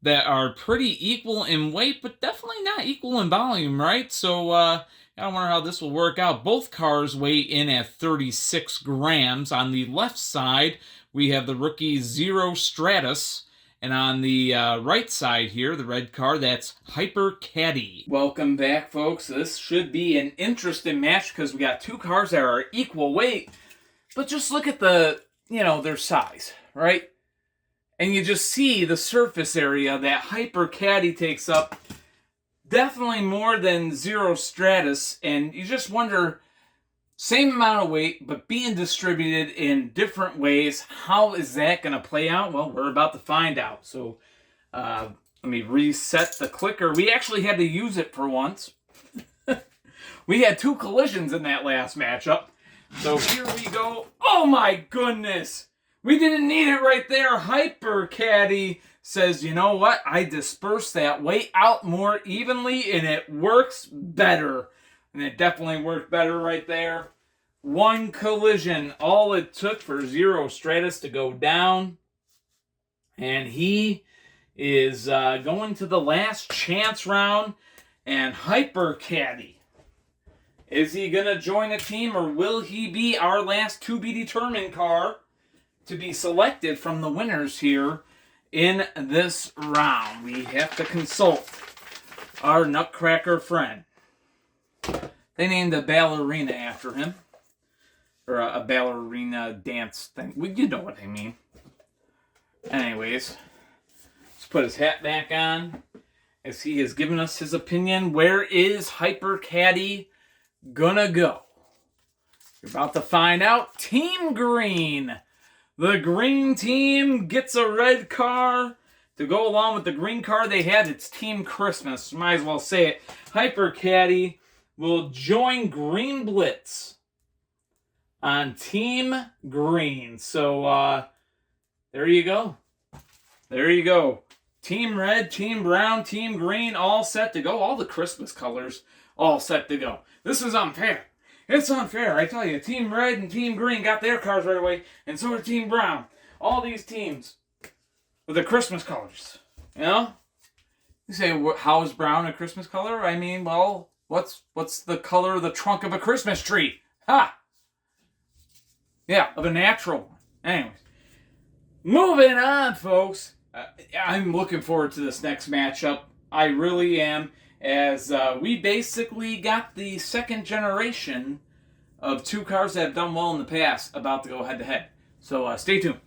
that are pretty equal in weight, but definitely not equal in volume, right? So, I wonder how this will work out. Both cars weigh in at 36 grams. On the left side, we have the rookie Zero Stratos. And on the right side here, the red car, that's Hyper Caddy. Welcome back, folks. This should be an interesting match because we got 2 cars that are equal weight. But just look at the, their size, right? And you just see the surface area that Hyper Caddy takes up. Definitely more than Zero Stratos. And you just wonder, same amount of weight, but being distributed in different ways. How is that going to play out? Well, we're about to find out. So let me reset the clicker. We actually had to use it for once. We had 2 collisions in that last matchup. So here we go. Oh my goodness! We didn't need it right there. Hyper Caddy says, you know what? I disperse that weight out more evenly and it works better. And it definitely worked better right there. 1 collision. All it took for Zero Stratos to go down. And he is going to the last chance round. And Hyper Caddy. Is he going to join a team or will he be our last to be determined car to be selected from the winners here in this round? We have to consult our nutcracker friend. They named a ballerina after him. Or a ballerina dance thing. You know what I mean. Anyways, let's put his hat back on as he has given us his opinion. Where is Hyper Caddy gonna go? You're about to find out. Team Green. The green team gets a red car to go along with the green car they had. It's Team Christmas. Might as well say it. Hyper Caddy will join Green Blitz on Team Green. So, there you go. There you go. Team Red, Team Brown, Team Green, all set to go. All the Christmas colors all set to go. This is unfair. It's unfair, I tell you. Team Red and Team Green got their cars right away, and so did Team Brown. All these teams with the Christmas colors, You say, how is brown a Christmas color? I mean, well, what's the color of the trunk of a Christmas tree? Ha! Yeah, of a natural one. Anyways, moving on, folks. I'm looking forward to this next matchup. I really am. As we basically got the second generation of 2 cars that have done well in the past about to go head-to-head. So stay tuned.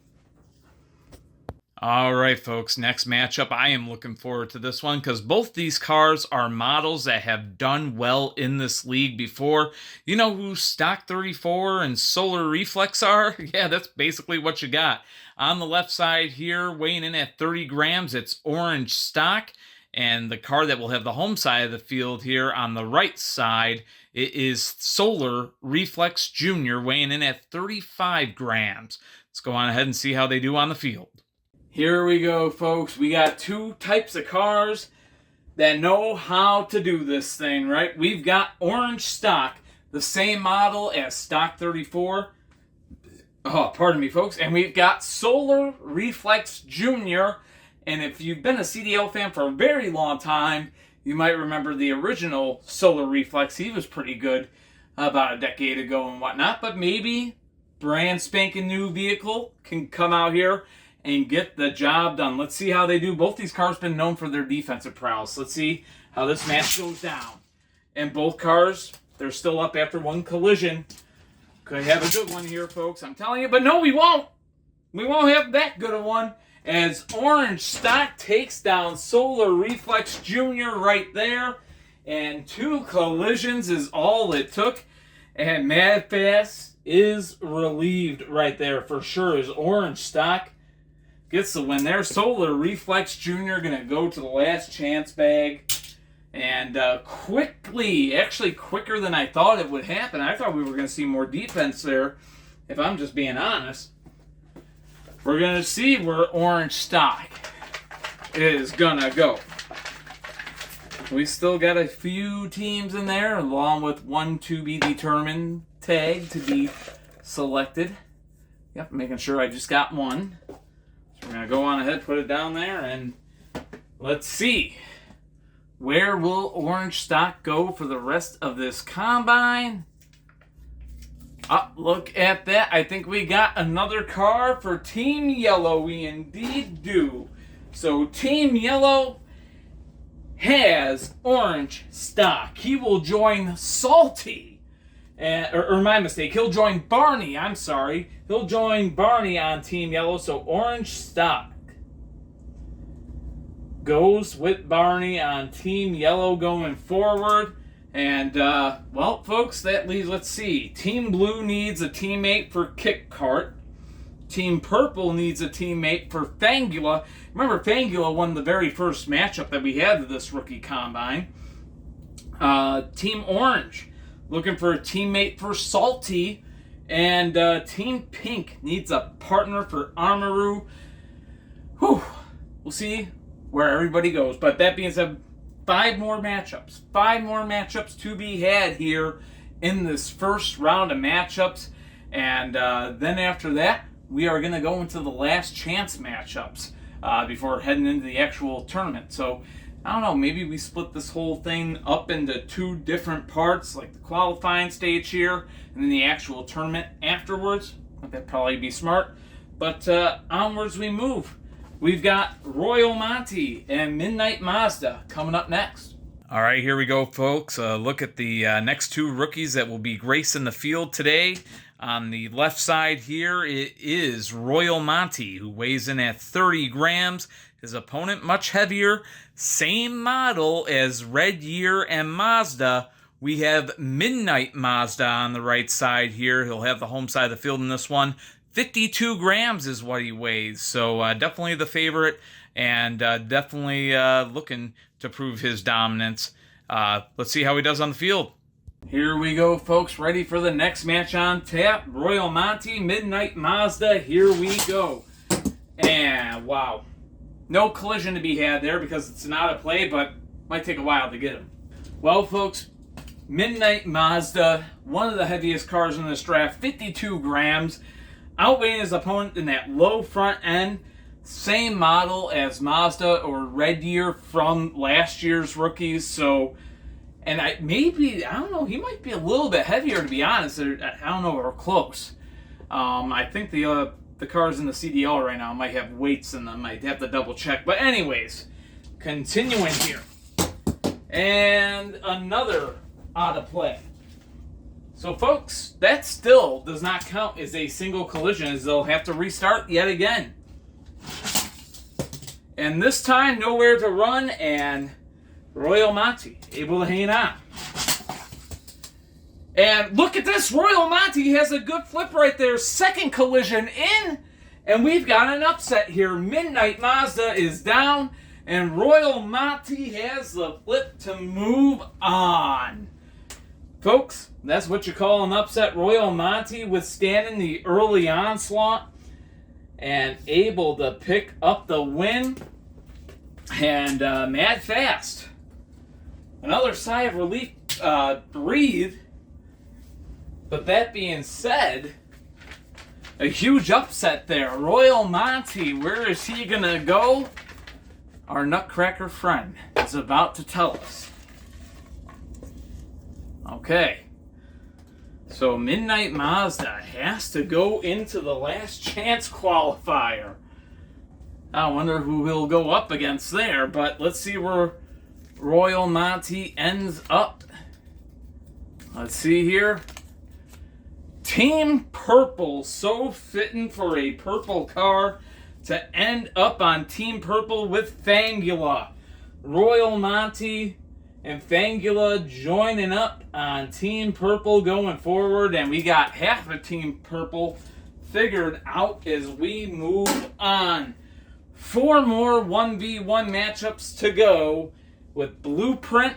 All right, folks, next matchup. I am looking forward to this one because both these cars are models that have done well in this league before. You know who Stock 34 and Solar Reflex are? Yeah, that's basically what you got. On the left side here, weighing in at 30 grams, it's Orange Stock. And the car that will have the home side of the field here on the right side, it is Solar Reflex Jr., weighing in at 35 grams. Let's go on ahead and see how they do on the field. Here we go, folks. We got two types of cars that know how to do this thing, right? We've got Orange Stock, the same model as Stock 34. Oh, pardon me, folks. And we've got Solar Reflex Jr. And if you've been a CDL fan for a very long time, you might remember the original Solar Reflex. He was pretty good about a decade ago and whatnot. But maybe brand spanking new vehicle can come out here and get the job done. Let's see how they do. Both these cars have been known for their defensive prowess. Let's see how this match goes down. And both cars, they're still up after one collision. Could have a good one here, folks. I'm telling you. But no, we won't. We won't have that good a one. As Orange Stock takes down Solar Reflex Jr. right there. And two collisions is all it took. And Mad Fast is relieved right there for sure as Orange Stock gets the win there. Solar Reflex Jr. going to go to the last chance bag. And quickly, actually quicker than I thought it would happen. I thought we were going to see more defense there, if I'm just being honest. We're going to see where Orange Stock is going to go. We still got a few teams in there, along with one to be determined tag to be selected. Yep, making sure I just got one. We're going to go on ahead, put it down there, and let's see. Where will Orange Stock go for the rest of this combine? Oh, look at that. I think we got another car for Team Yellow. We indeed do. So Team Yellow has Orange Stock. He will join Salty. Or my mistake. He'll join Barney. I'm sorry. He'll join Barney on Team Yellow. So Orange Stock goes with Barney on Team Yellow going forward. And, well, folks, that leaves, let's see. Team Blue needs a teammate for Kart. Team Purple needs a teammate for Fangula. Remember, Fangula won the very first matchup that we had to this rookie combine. Team Orange looking for a teammate for Salty. And Team Pink needs a partner for Amaru. Whew. We'll see where everybody goes. But that being said, 5 more matchups. 5 more matchups to be had here in this first round of matchups. And then after that, we are going to go into the last chance matchups before heading into the actual tournament. So, I don't know, maybe we split this whole thing up into 2 different parts, like the qualifying stage here, and then the actual tournament afterwards. I think that'd probably be smart. But onwards we move. We've got Royal Monte and Midnight Mazda coming up next. All right, here we go, folks. Look at the next 2 rookies that will be gracing the field today. On the left side here, it is Royal Monte, who weighs in at 30 grams. His opponent, much heavier. Same model as Red Year and Mazda. We have Midnight Mazda on the right side here. He'll have the home side of the field in this one. 52 grams is what he weighs, so definitely the favorite, and definitely looking to prove his dominance. Let's see how he does on the field. Here we go, folks. Ready for the next match on tap. Royal Monte, Midnight Mazda. Here we go. And wow. No collision to be had there because it's not a play, but might take a while to get him. Well, folks, Midnight Mazda, one of the heaviest cars in this draft, 52 grams. Outweighing his opponent in that low front end. Same model as Mazda or Red Year from last year's rookies. So, and I don't know, he might be a little bit heavier, to be honest. I don't know, we're close. I think the cars in the CDL right now might have weights in them. Might have to double check. But anyways, continuing here. And another out of play. So, folks, that still does not count as a single collision, as they'll have to restart yet again. And this time, nowhere to run, and Royal Monte able to hang on. And look at this, Royal Monte has a good flip right there. Second collision in, and we've got an upset here. Midnight Mazda is down, and Royal Monte has the flip to move on. Folks, that's what you call an upset. Royal Monte withstanding the early onslaught and able to pick up the win. And Mad Fast, another sigh of relief, breathe. But that being said, a huge upset there. Royal Monte, where is he going to go? Our Nutcracker friend is about to tell us. Okay. So Midnight Mazda has to go into the last chance qualifier. I wonder who he'll go up against there, but let's see where Royal Monte ends up. Let's see here. Team Purple, so fitting for a purple car to end up on Team Purple with Fangula. Royal Monte and Fangula joining up on Team Purple going forward, and we got half of Team Purple figured out as we move on. 4 more 1v1 matchups to go, with Blueprint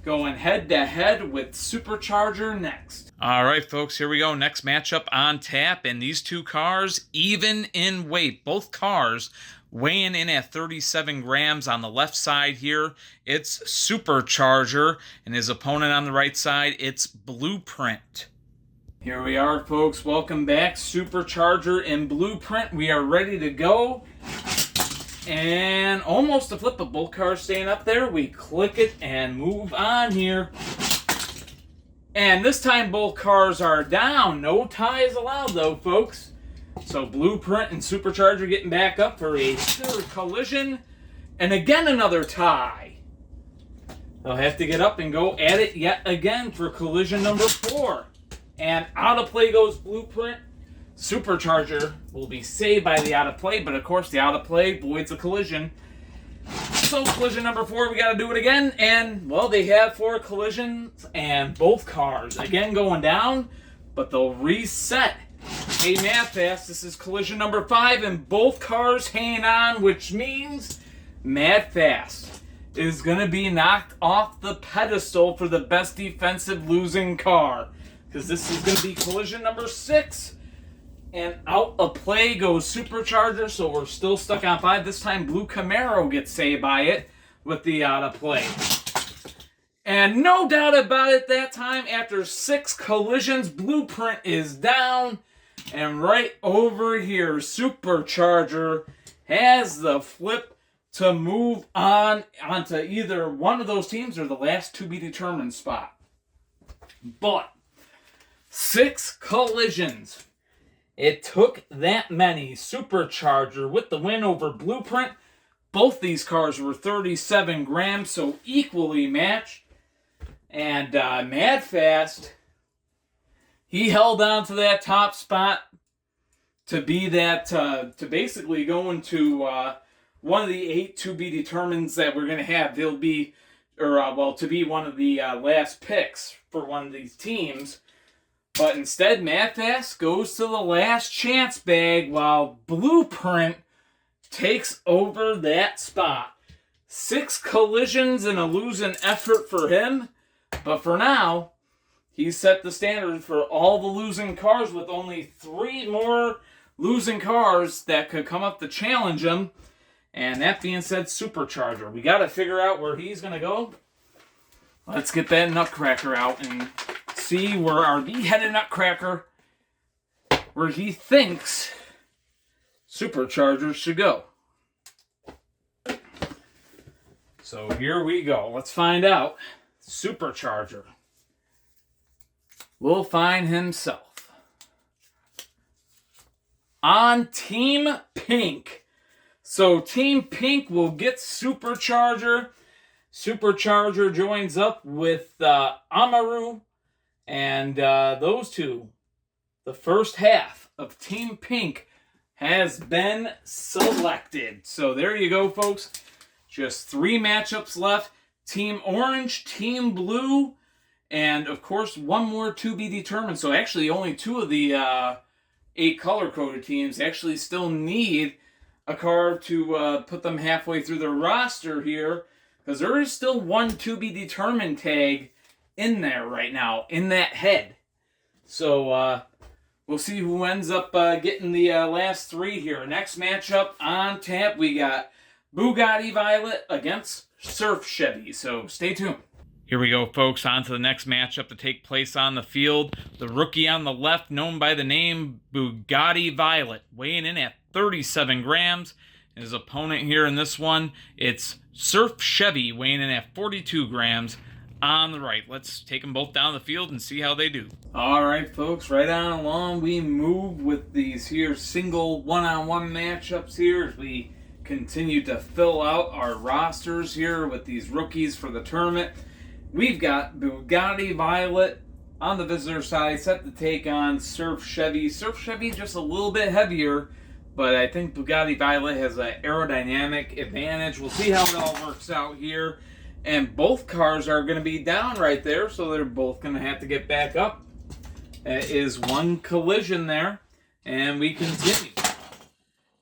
going head-to-head with Supercharger next. All right, folks, here we go. Next matchup on tap, and these two cars even in weight. Both cars weighing in at 37 grams. On the left side here, it's Supercharger, and his opponent on the right side, it's Blueprint. Here we are, folks. Welcome back. Supercharger and Blueprint. We are ready to go. And almost a flip, but both cars staying up there. We click it and move on here. And this time both cars are down. No ties allowed though, folks. So Blueprint and Supercharger getting back up for a third collision. And again another tie. They'll have to get up and go at it yet again for collision number 4. And out of play goes Blueprint. Supercharger will be saved by the out of play, but of course the out of play voids a collision. So collision number 4, we got to do it again, and well, they have 4 collisions, and both cars again going down, but they'll reset. Hey, Mad Fast, this is collision number 5, and both cars hanging on, which means Mad Fast is going to be knocked off the pedestal for the best defensive losing car, because this is going to be collision number 6. And out of play goes Supercharger, so we're still stuck on 5. This time, Blue Camaro gets saved by it with the out of play. And no doubt about it, that time, after 6 collisions, Blueprint is down. And right over here, Supercharger has the flip to move on onto either one of those teams or the last to be determined spot. But 6 collisions. It took that many. Supercharger with the win over Blueprint. Both these cars were 37 grams, so equally matched. And Mad Fast, he held on to that top spot to be that, to basically go into one of the 8 to be determineds that we're going to have. They'll be, to be one of the last picks for one of these teams. But instead, Mad Fast goes to the last chance bag while Blueprint takes over that spot. 6 collisions and a losing effort for him. But for now, he set the standard for all the losing cars with only 3 more losing cars that could come up to challenge him. And that being said, Supercharger. We got to figure out where he's going to go. Let's get that Nutcracker out and see where our bee-headed Nutcracker, where he thinks Superchargers should go. So here we go. Let's find out. Supercharger will find himself on Team Pink. So Team Pink will get Supercharger. Supercharger joins up with Amaru. And those two, the first half of Team Pink, has been selected. So there you go, folks. Just 3 matchups left. Team Orange, Team Blue, and of course 1 more to be determined. So actually only 2 of the 8 color-coded teams actually still need a car to put them halfway through the roster here, because there is still 1 to be determined tag in there right now, in that head. So we'll see who ends up getting the last 3 here. Next matchup on tap, we got Bugatti Violet against Surf Chevy. So stay tuned. Here we go, folks, on to the next matchup to take place on the field. The rookie on the left, known by the name Bugatti Violet, weighing in at 37 grams. His opponent here in this one, it's Surf Chevy, weighing in at 42 grams. On the right, let's take them both down the field and see how they do. All right, folks, right on along we move with these here single one-on-one matchups here as we continue to fill out our rosters here with these rookies for the tournament. We've got Bugatti Violet on the visitor side set to take on Surf Chevy. Surf Chevy just a little bit heavier, but I think Bugatti Violet has an aerodynamic advantage. We'll see how it all works out here. And both cars are going to be down right there, so they're both going to have to get back up. That is 1 collision there, and we continue.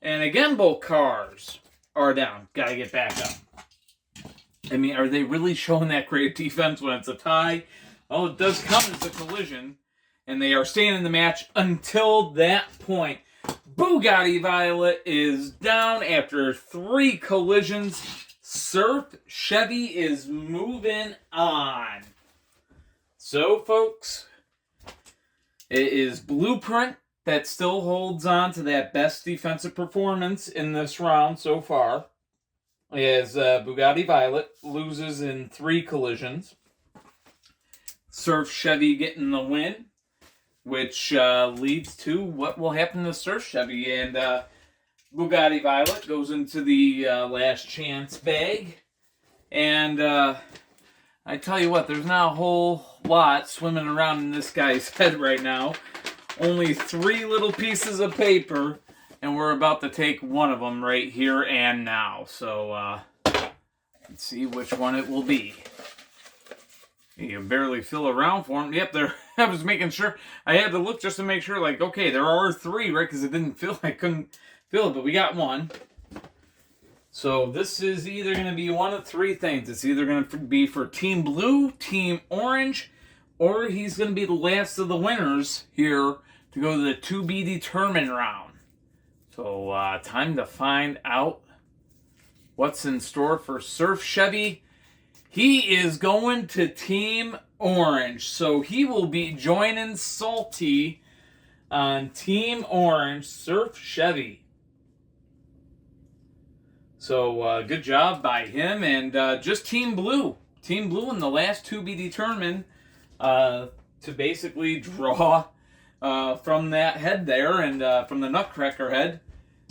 And again, both cars are down. Got to get back up. I mean, are they really showing that great defense when it's a tie? Well, it does count as a collision, and they are staying in the match until that point. Bugatti Violet is down after 3 collisions. Surf Chevy is moving on. So, folks, it is Blueprint that still holds on to that best defensive performance in this round so far, as Bugatti Violet loses in 3 collisions. Surf Chevy getting the win, which leads to what will happen to Surf Chevy. And Bugatti Violet goes into the last chance bag. And I tell you what, there's not a whole lot swimming around in this guy's head right now. Only 3 little pieces of paper, and we're about to take one of them right here and now. So let's see which one it will be. You can barely feel around for him. Yep, there. I was making sure. I had to look just to make sure, like, okay, there are 3, right? Because it didn't feel, I couldn't feel it, but we got 1. So this is either going to be one of 3 things. It's either going to be for Team Blue, Team Orange, or he's going to be the last of the winners here to go to the to be determined round. So time to find out what's in store for Surf Chevy. He is going to Team Orange, so he will be joining Salty on Team Orange, Surf Chevy. So good job by him, and just Team Blue. Team Blue in the last to be determined to basically draw from that head there, and from the Nutcracker head,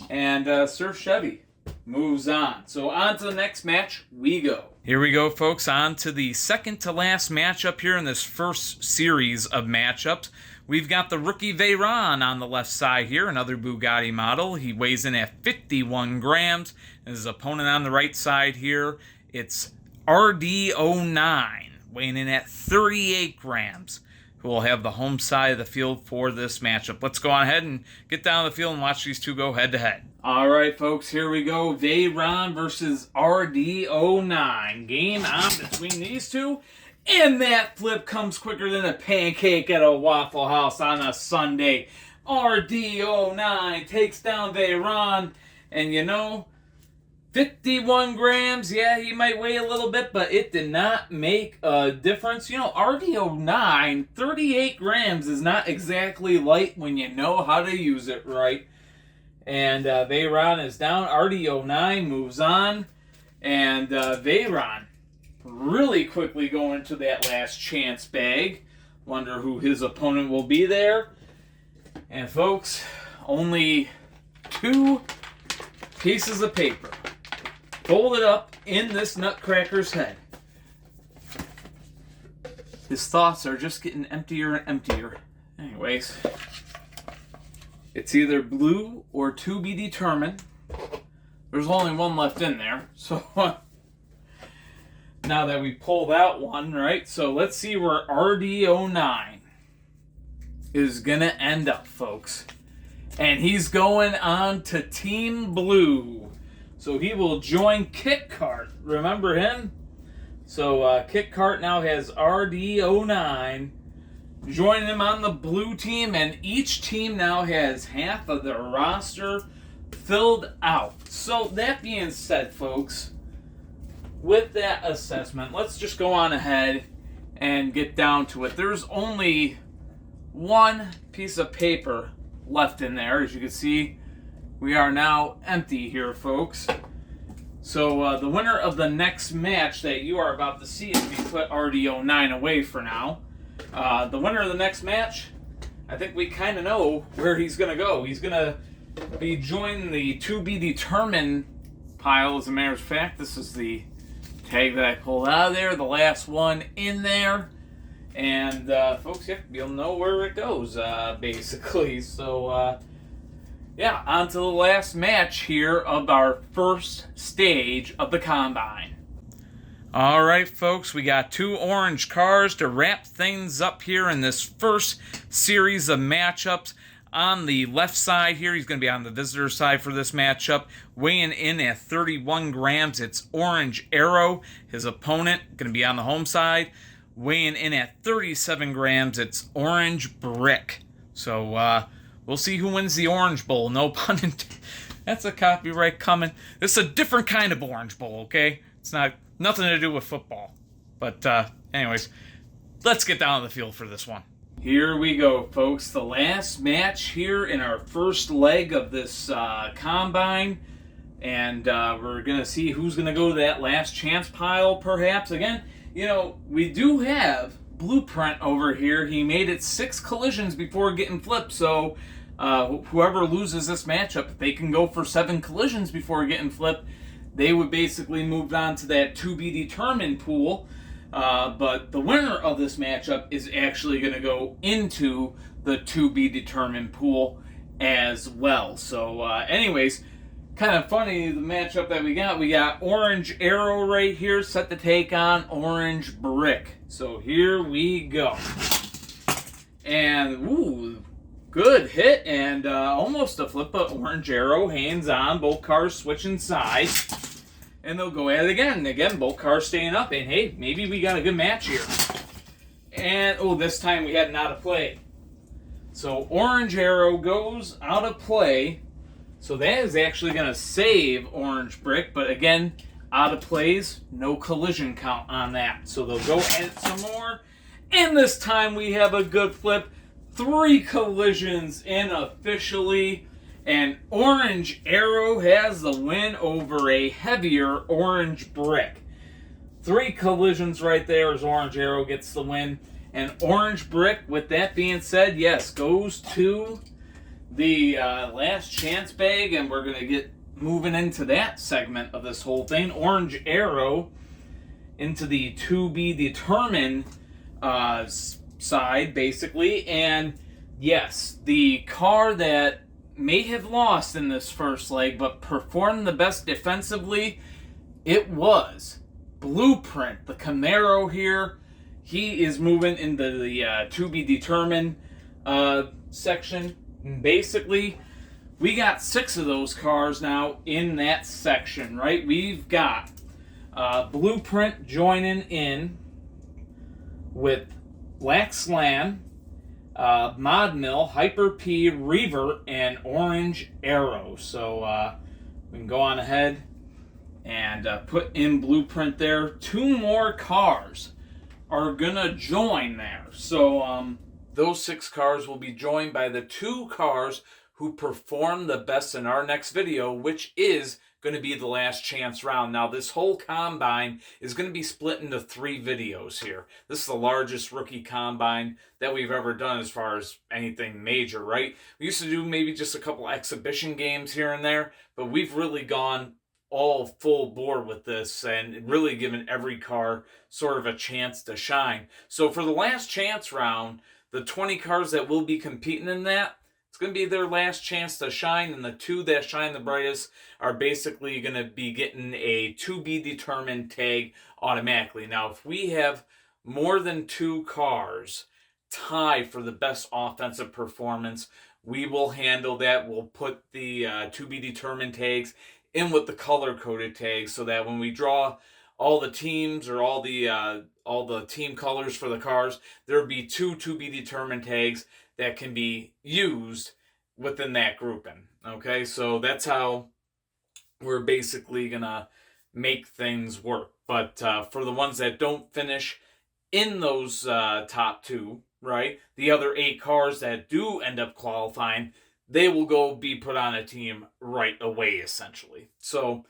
and Surf Chevy moves on. So on to the next match we go. Here we go, folks, on to the second to last matchup here in this first series of matchups. We've got the rookie Veyron on the left side here, another Bugatti model. He weighs in at 51 grams. And his opponent on the right side here, it's RD09, weighing in at 38 grams, who will have the home side of the field for this matchup. Let's go on ahead and get down the field and watch these 2 go head-to-head. All right, folks, here we go. Veyron versus RD09. Game on between these 2. And that flip comes quicker than a pancake at a Waffle House on a Sunday. RD09 takes down Veyron. And you know, 51 grams, yeah, he might weigh a little bit, but it did not make a difference. You know, RD09, 38 grams is not exactly light when you know how to use it right. And Veyron is down. RD09 moves on. And Veyron really quickly going to that last chance bag. Wonder who his opponent will be there. And folks, only 2 pieces of paper folded up in this Nutcracker's head. His thoughts are just getting emptier and emptier. Anyways, It's either blue or to be determined. There's only one left in there. So now that we pulled out one, right? So let's see where RD09 is going to end up, folks. And he's going on to Team Blue. So he will join Kit Kart. Remember him? So Kit Kart now has RD09 joining him on the blue team. And each team now has half of their roster filled out. So that being said, folks, with that assessment, let's just go on ahead and get down to it. There's only one piece of paper left in there. As you can see, we are now empty here, folks. So the winner of the next match that you are about to see, if we put RD09 away for now, the winner of the next match, I think we kind of know where he's going to go. He's going to be joining the to be determined pile. As a matter of fact, this is the tag that I pulled out of there, the last one in there. And folks, yeah, you'll know where it goes, basically. So, yeah, on to the last match here of our first stage of the Combine. All right, folks, we got 2 orange cars to wrap things up here in this first series of matchups. On the left side here, he's going to be on the visitor side for this matchup. Weighing in at 31 grams, it's Orange Arrow. His opponent going to be on the home side. Weighing in at 37 grams, it's Orange Brick. So we'll see who wins the Orange Bowl. No pun intended. That's a copyright coming. This is a different kind of Orange Bowl, okay? It's nothing to do with football. But anyways, let's get down to the field for this one. Here we go, folks. The last match here in our first leg of this Combine. And we're going to see who's going to go to that last chance pile, perhaps. Again, you know, we do have Blueprint over here. He made it 6 collisions before getting flipped. So whoever loses this matchup, if they can go for 7 collisions before getting flipped, they would basically move on to that to be determined pool. But the winner of this matchup is actually going to go into the to be determined pool as well. So anyways, kind of funny, the matchup that we got Orange Arrow right here set to take on Orange Brick. So here we go. And ooh, good hit and almost a flip, but Orange Arrow hands on, both cars switching sides. And they'll go at it again. Again, both cars staying up. And hey, maybe we got a good match here. And, oh, this time we had an out of play. So Orange Arrow goes out of play. So that is actually going to save Orange Brick. But again, out of plays, no collision count on that. So they'll go at it some more. And this time we have a good flip. 3 collisions in officially. And Orange Arrow has the win over a heavier Orange Brick. 3 collisions right there as Orange Arrow gets the win. And Orange Brick, with that being said, yes, goes to the last chance bag. And we're going to get moving into that segment of this whole thing. Orange Arrow into the to be determined side, basically. And yes, the car that may have lost in this first leg, but performed the best defensively, it was Blueprint, the Camaro here. He is moving into the to be determined section. Basically, we got 6 of those cars now in that section, right? We've got Blueprint joining in with Black Slam, Mod Mill, Hyper P, Revert, and Orange Arrow. So we can go on ahead and put in Blueprint there. 2 more cars are gonna join there. So those 6 cars will be joined by the 2 cars who perform the best in our next video, which is going to be the last chance round. Now, this whole Combine is going to be split into 3 videos here. This is the largest rookie Combine that we've ever done as far as anything major, right? We used to do maybe just a couple exhibition games here and there, but we've really gone all full bore with this and really given every car sort of a chance to shine. So for the last chance round, the 20 cars that will be competing in that, It's going to be their last chance to shine, and the two that shine the brightest are basically going to be getting a to be determined tag automatically. Now, if we have more than 2 cars tie for the best offensive performance, we will handle that. We'll put the to be determined tags in with the color coded tags, so that when we draw all the teams or all the team colors for the cars, there'll be 2 to be determined tags that can be used within that grouping. Okay, so that's how we're basically gonna make things work. But for the ones that don't finish in those top 2, right, the other 8 cars that do end up qualifying, they will go be put on a team right away, essentially. So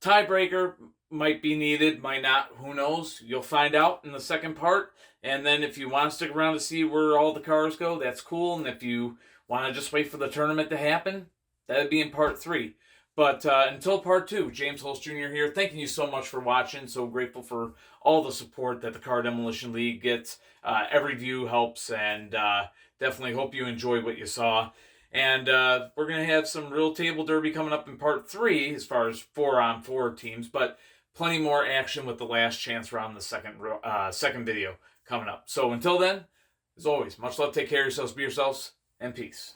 tiebreaker might be needed, might not, who knows? You'll find out in the second part. And then if you want to stick around to see where all the cars go, that's cool. And if you want to just wait for the tournament to happen, that'd be in part 3. But until part 2, James Holst Jr. here. Thanking you so much for watching. So grateful for all the support that the Car Demolition League gets. Every view helps, and definitely hope you enjoyed what you saw. And we're going to have some real table derby coming up in part 3 as far as 4-on-4 teams, but plenty more action with the last chance round, the second video coming up. So until then, as always, much love, take care of yourselves, be yourselves, and peace.